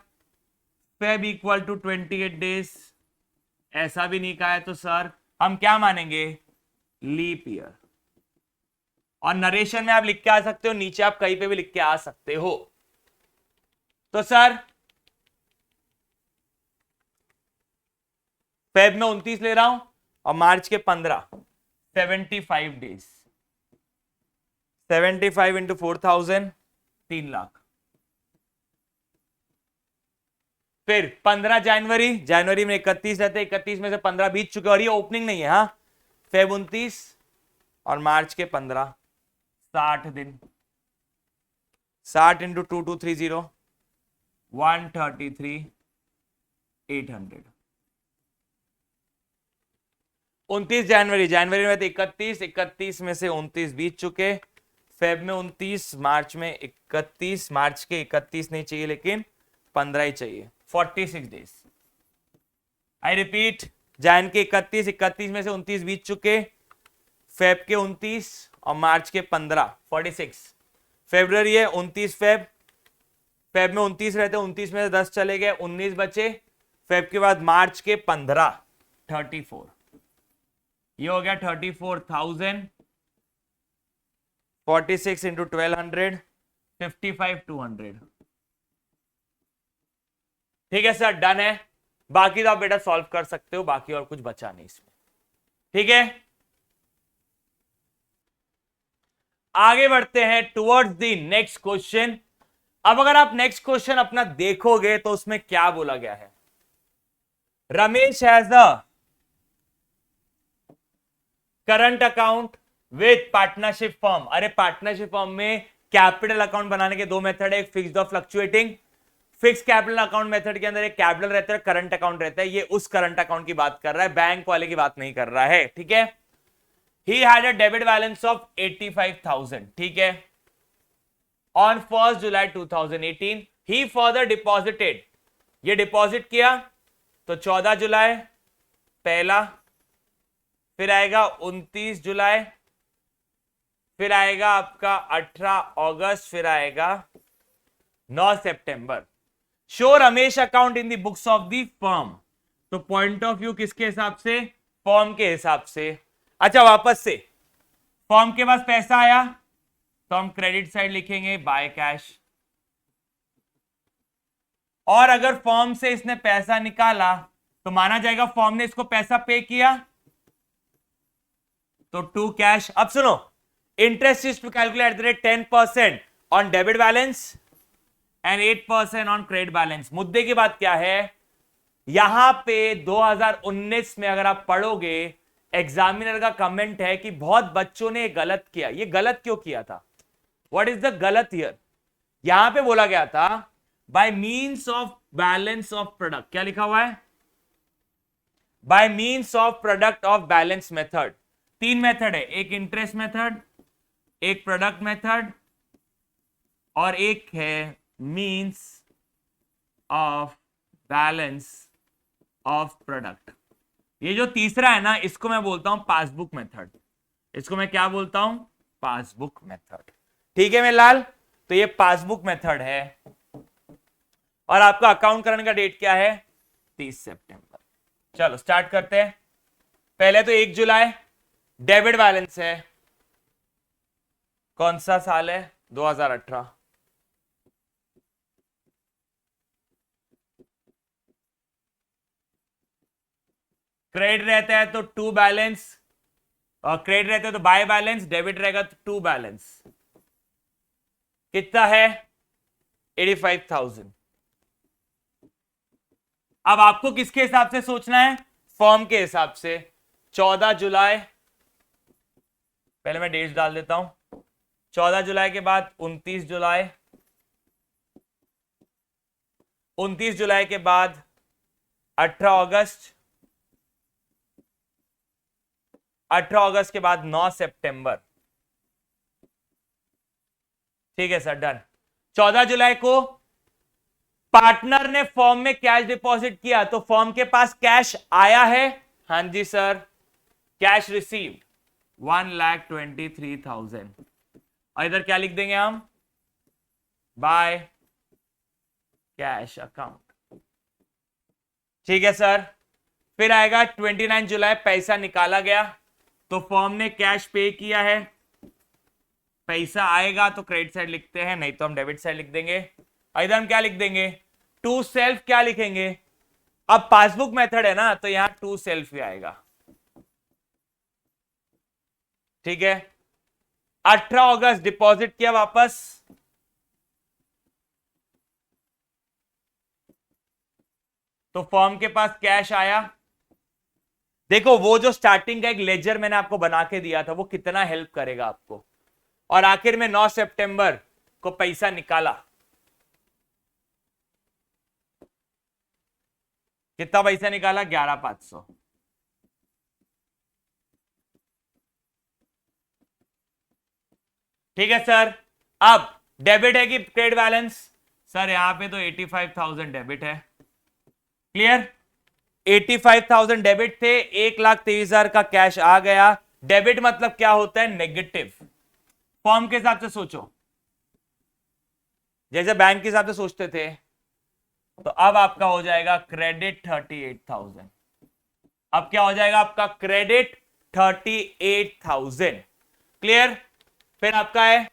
Speaker 1: फेब इक्वल टू 28 डेज? ऐसा भी नहीं कहा है। तो सर हम क्या मानेंगे? Leap year. और नरेशन में आप लिख के आ सकते हो, नीचे आप कहीं पे भी लिख के आ सकते हो। तो सर फेब में 29 ले रहा हूं और मार्च के 15, 75 डेज। 75 इंटू 4000, 3 लाख। फिर 15 जनवरी, जनवरी में 31 रहते, 31 में से 15 बीत चुके और ये ओपनिंग नहीं है। हाँ, फेब 29 और मार्च के 15, 60 दिन। 60 इंटू 2230, 133,800। 29 जनवरी, जनवरी में 31, 31 में से 29 बीत चुके, फेब में 29, मार्च में 31, मार्च के 31 नहीं चाहिए लेकिन 15 ही चाहिए, 46 डेज। आई रिपीट, जैन के 31, 31 में से 29 बीत चुके, फेब के 29 और मार्च के 15, 46। फेब्रुवरी है 29 फेब, फेब में 29 रहते, 29 में से 10 चले गए, 19 बचे। फेब के बाद मार्च के 15, 34। ये हो गया 34,000, 46 इंटू 1200, 55,200। ठीक है सर, डन है। बाकी तो आप बेटा सॉल्व कर सकते हो, बाकी और कुछ बचा नहीं इसमें। ठीक है, आगे बढ़ते हैं टुवर्ड्स द नेक्स्ट क्वेश्चन। अब अगर आप नेक्स्ट क्वेश्चन अपना देखोगे तो उसमें क्या बोला गया है? Ramesh has a current account with partnership firm. अरे पार्टनरशिप फर्म में कैपिटल अकाउंट बनाने के दो मेथड है, एक फिक्स्ड और fluctuating. Fix capital account method के अंदर एक कैपिटल रहता है, करंट अकाउंट रहता है। ये उस करंट अकाउंट की बात कर रहा है, बैंक वाले की बात नहीं कर रहा है। ठीक है, he had a debit balance of 85,000। ठीक है, on 1 July 2018 he further deposited, ये डिपॉजिट किया तो 14 जुलाई पहला, फिर आएगा 29 जुलाई, फिर आएगा आपका 18 अगस्त, फिर आएगा 9 सितंबर। Show Ramesh account in the books of the firm. तो पॉइंट ऑफ व्यू किसके हिसाब से? फर्म के हिसाब से। अच्छा, वापस से फर्म के पास पैसा आया तो हम क्रेडिट साइड लिखेंगे बाय कैश, और अगर फर्म से इसने पैसा निकाला तो माना जाएगा फर्म ने इसको पैसा पे किया, तो टू कैश। अब सुनो, interest is to calculate at the rate 10% on debit balance and 8% on credit balance. मुद्दे की बात क्या है, यहां पे 2019 में अगर आप पढ़ोगे, एग्जामिनर का कमेंट है कि बहुत बच्चों ने गलत किया। ये गलत क्यों किया था? व्हाट इज द गलत हियर? यहां पे बोला गया था by means of balance of product. क्या लिखा हुआ है? By means of product of balance method. तीन मेथड है, एक इंटरेस्ट मेथड, एक प्रोडक्ट मेथड और एक है means of balance of product. ये जो तीसरा है ना, इसको मैं बोलता हूं पासबुक मेथड। इसको मैं क्या बोलता हूं? Passbook method. ठीक है मेरे लाल, तो ये पासबुक मेथड है और आपका अकाउंट करने का डेट क्या है? 30 सितंबर। चलो स्टार्ट करते हैं। पहले तो 1 जुलाई डेबिट बैलेंस है, कौन सा साल है? 2018। क्रेडिट रहता है तो टू बैलेंस, और क्रेडिट रहता है तो बाय बैलेंस, डेबिट रहेगा तो टू बैलेंस। कितना है? 85,000। अब आपको किसके हिसाब से सोचना है? फर्म के हिसाब से। 14 जुलाई, पहले मैं डेट डाल देता हूं, 14 जुलाई के बाद 29 जुलाई, 29 जुलाई के बाद 18 अगस्त, 18 अगस्त के बाद 9 सितंबर। ठीक है सर, डन। 14 जुलाई को पार्टनर ने फॉर्म में कैश डिपॉजिट किया, तो फॉर्म के पास कैश आया है, हाँ जी सर, कैश रिसीव्ड 1,23,000। और इधर क्या लिख देंगे हम, बाय कैश अकाउंट। ठीक है सर। फिर आएगा 29 जुलाई, पैसा निकाला गया, तो फॉर्म ने कैश पे किया है, पैसा आएगा तो क्रेडिट साइड लिखते हैं, नहीं तो हम डेबिट साइड लिख देंगे। इधर हम क्या लिख देंगे, टू सेल्फ क्या लिखेंगे, अब पासबुक मेथड है ना, तो यहां टू सेल्फ ही आएगा। ठीक है। 18 अगस्त डिपॉजिट किया वापस, तो फॉर्म के पास कैश आया। देखो वो जो स्टार्टिंग का एक लेजर मैंने आपको बना के दिया था, वो कितना हेल्प करेगा आपको। और आखिर में 9 सितंबर को पैसा निकाला, कितना पैसा निकाला, 11,500। ठीक है सर। अब डेबिट है कि क्रेडिट बैलेंस, सर यहां पे तो 85,000 डेबिट है, क्लियर। 85,000 डेबिट थे, 1,23,000 का कैश आ गया। डेबिट मतलब क्या होता है, नेगेटिव। फॉर्म के हिसाब से सोचो, जैसे बैंक के हिसाब से सोचते थे, तो अब आपका हो जाएगा क्रेडिट 38,000। अब क्या हो जाएगा आपका, क्रेडिट 38,000, क्लियर। फिर आपका है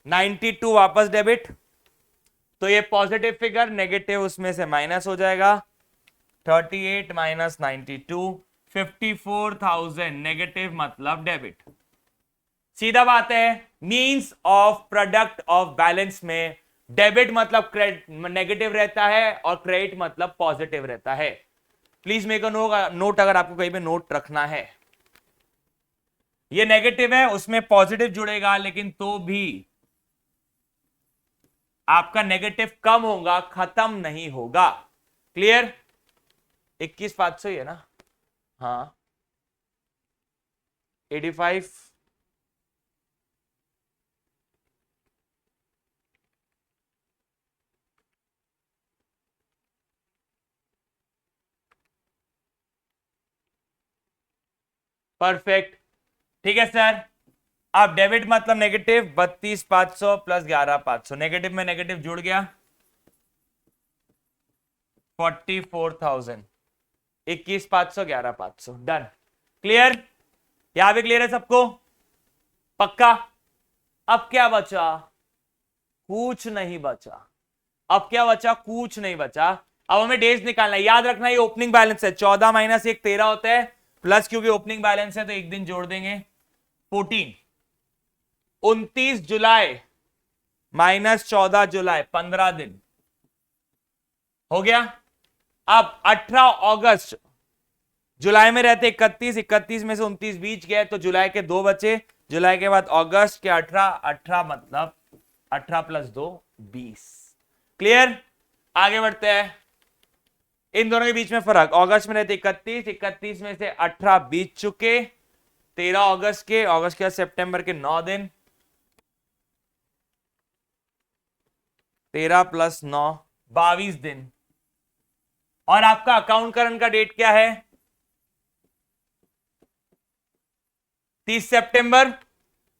Speaker 1: 92 वापस डेबिट, तो ये पॉजिटिव फिगर, नेगेटिव उसमें से माइनस हो जाएगा। 38 माइनस 92, 54,000 नेगेटिव मतलब डेबिट। सीधा बात है, means of product of balance में डेबिट मतलब नेगेटिव रहता है और क्रेडिट मतलब पॉजिटिव रहता है। प्लीज मेक अ नोट, अगर आपको कहीं पे नोट रखना है। ये नेगेटिव है, उसमें पॉजिटिव जुड़ेगा, लेकिन तो भी आपका नेगेटिव कम होगा, खत्म नहीं होगा, क्लियर। 21,500 ही है ना, हाँ 85, परफेक्ट। ठीक है सर। अब डेबिट मतलब नेगेटिव, 32,500 प्लस 11,500, नेगेटिव में नेगेटिव जुड़ गया, 44,000, 21,500 11,500, डन, क्लियर। यहां भी क्लियर है सबको, पक्का। अब क्या बचा, कुछ नहीं बचा। अब क्या बचा, कुछ नहीं बचा। अब हमें डेज निकालना है, याद रखना ये ओपनिंग बैलेंस है, 14 माइनस 1 13 होता है, प्लस क्योंकि ओपनिंग बैलेंस है तो एक दिन जोड़ देंगे, 14। 29 जुलाई माइनस 14 जुलाई, 15 दिन हो गया। अब 18 अगस्त, जुलाई में रहते 31, 31 में से 29 बीच गए, तो जुलाई के 2 बचे, जुलाई के बाद अगस्त के 18, 18 मतलब 18 प्लस 2 20, क्लियर। आगे बढ़ते हैं, इन दोनों के बीच में फर्क, अगस्त में रहते 31, 31 में से 18 बीत चुके, 13 अगस्त के, अगस्त के सितंबर के 9 दिन, 13 प्लस 9 22 दिन। और आपका अकाउंट करंट का डेट क्या है, 30 सितंबर।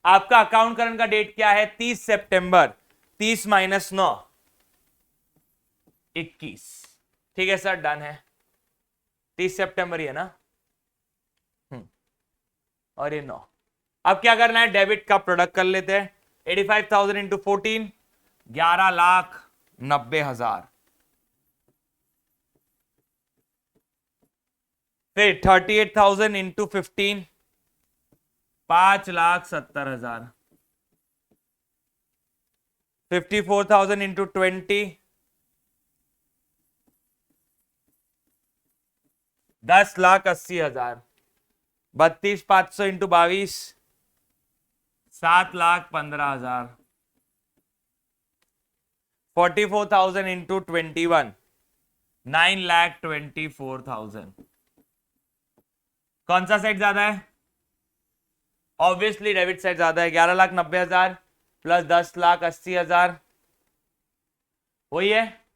Speaker 1: आपका अकाउंट करंट का डेट क्या है, 30 सितंबर। 30 माइनस 9 21। ठीक है सर, डन है, 30 सितंबर ही है ना, और ये 9। अब क्या करना है, डेबिट का प्रोडक्ट कर लेते हैं, 85,000 इंटू 14, 11,90,000। फिर 38,000 इंटू 15, 5,70,000। 54,000 इंटू 20, 10,80,000। 32,500 इंटू 22, 7,15,000। 44,000 इंटू 21, 9,24,000। कौन सा साइड ज्यादा है, ऑब्वियसली डेबिट साइड ज्यादा है, 11,90,000 प्लस 10,80,000 वही है।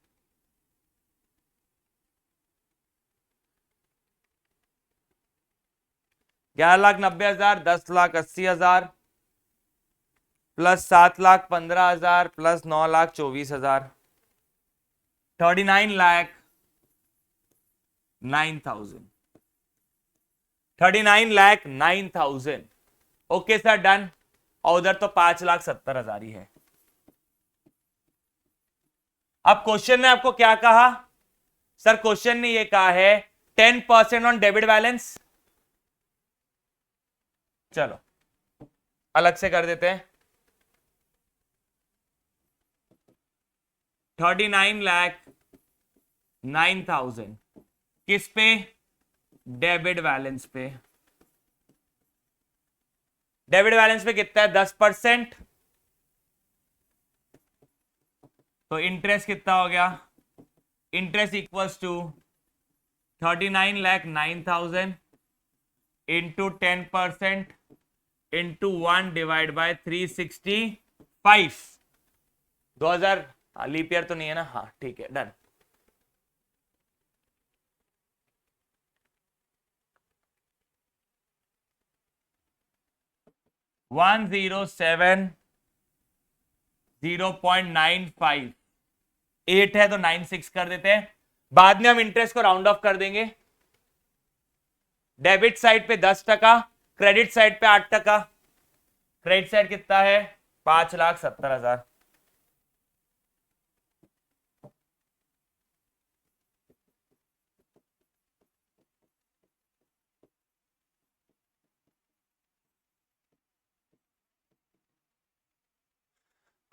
Speaker 1: 11,90,000 10,80,000 plus 7,15,000 plus 9,24,000 39,09,000 39,09,000। Okay sir done. और उधर तो 5,70,000 ही है। अब क्वेश्चन ने आपको क्या कहा सर? क्वेश्चन ने ये कहा है 10% ऑन डेबिट बैलेंस। चलो अलग से कर देते हैं। 39,09,000 किस पे? डेबिट बैलेंस पे। डेबिट बैलेंस पे कितना है? 10%। तो इंटरेस्ट कितना हो गया? Interest equals to 39,09,000 into 10% into 1 divided by 365। 2000 leap year तो नहीं है ना? हाँ ठीक है डन। वन 0.95 8 है तो 96 कर देते हैं। बाद में हम इंटरेस्ट को राउंड ऑफ कर देंगे। डेबिट साइड पे 10%, क्रेडिट साइड पे 8%। क्रेडिट साइड कितना है? 5,70,000।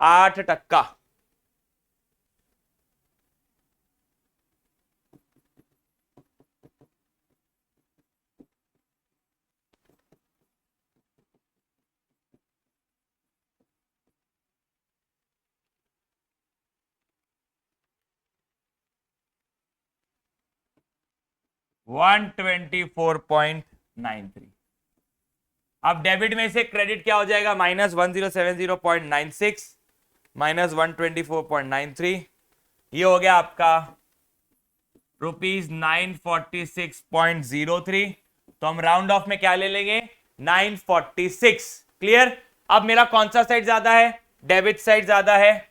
Speaker 1: आठ टक्का। $124.93। अब डेबिट में से क्रेडिट क्या हो जाएगा? -1070.96 माइनस 124.93। ये हो गया आपका ₹946.03। तो हम राउंड ऑफ में क्या ले लेंगे? 946। क्लियर? अब मेरा कौन सा साइड ज्यादा है? डेबिट साइड ज्यादा है।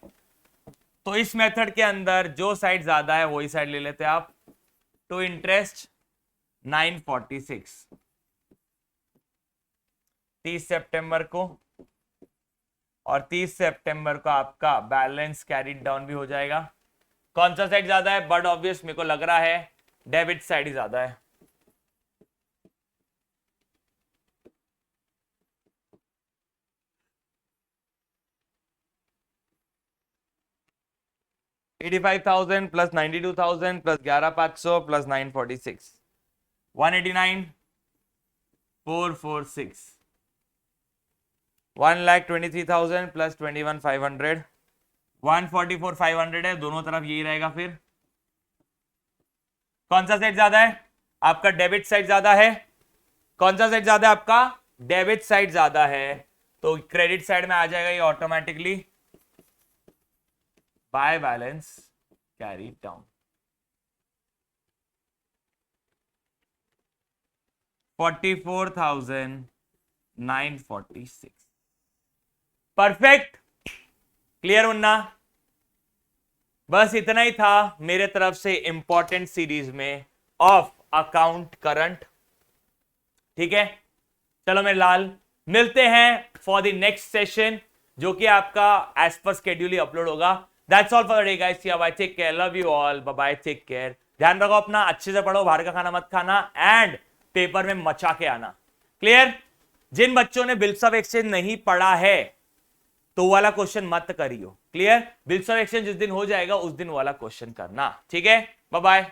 Speaker 1: तो इस मेथड के अंदर जो साइड ज्यादा है वही साइड ले लेते हैं आप। टू इंटरेस्ट 946 30 सितंबर को, और 30 सितंबर को आपका बैलेंस कैरीड डाउन भी हो जाएगा। कौन सा साइड ज्यादा है? बट ऑब्वियस मेरे को लग रहा है डेबिट साइड ही ज्यादा है। $85,000 प्लस 92,000 प्लस 11,500 प्लस 946 189,446 1,23,000 प्लस 21,500 144,500 है। दोनों तरफ यही रहेगा। फिर कौन सा साइड ज्यादा है? आपका डेबिट साइड ज्यादा है। कौन सा साइड ज्यादा है? आपका डेबिट साइड ज्यादा है। तो क्रेडिट साइड में आ जाएगा ये automatically by balance carry down. 44,946। Perfect. Clear Munna? बस इतना ही था मेरे तरफ से इंपॉर्टेंट सीरीज में ऑफ अकाउंट करंट। ठीक है, चलो मेरे लाल, मिलते हैं फॉर द नेक्स्ट सेशन जो कि आपका एज पर स्केड्यूल ही अपलोड होगा। That's all for the day guys. Bye, take care, love you all, bye bye, take care. ध्यान रखो अपना, अच्छे से पढ़ो, बाहर का खाना मत खाना एंड पेपर में मचा के आना। क्लियर? जिन बच्चों ने बिल्स ऑफ एक्सचेंज नहीं पढ़ा है तो वाला क्वेश्चन मत करियो। क्लियर? बिल्स ऑफ एक्सचेंज जिस दिन हो जाएगा उस दिन वाला क्वेश्चन करना। ठीक है, बाय बाय।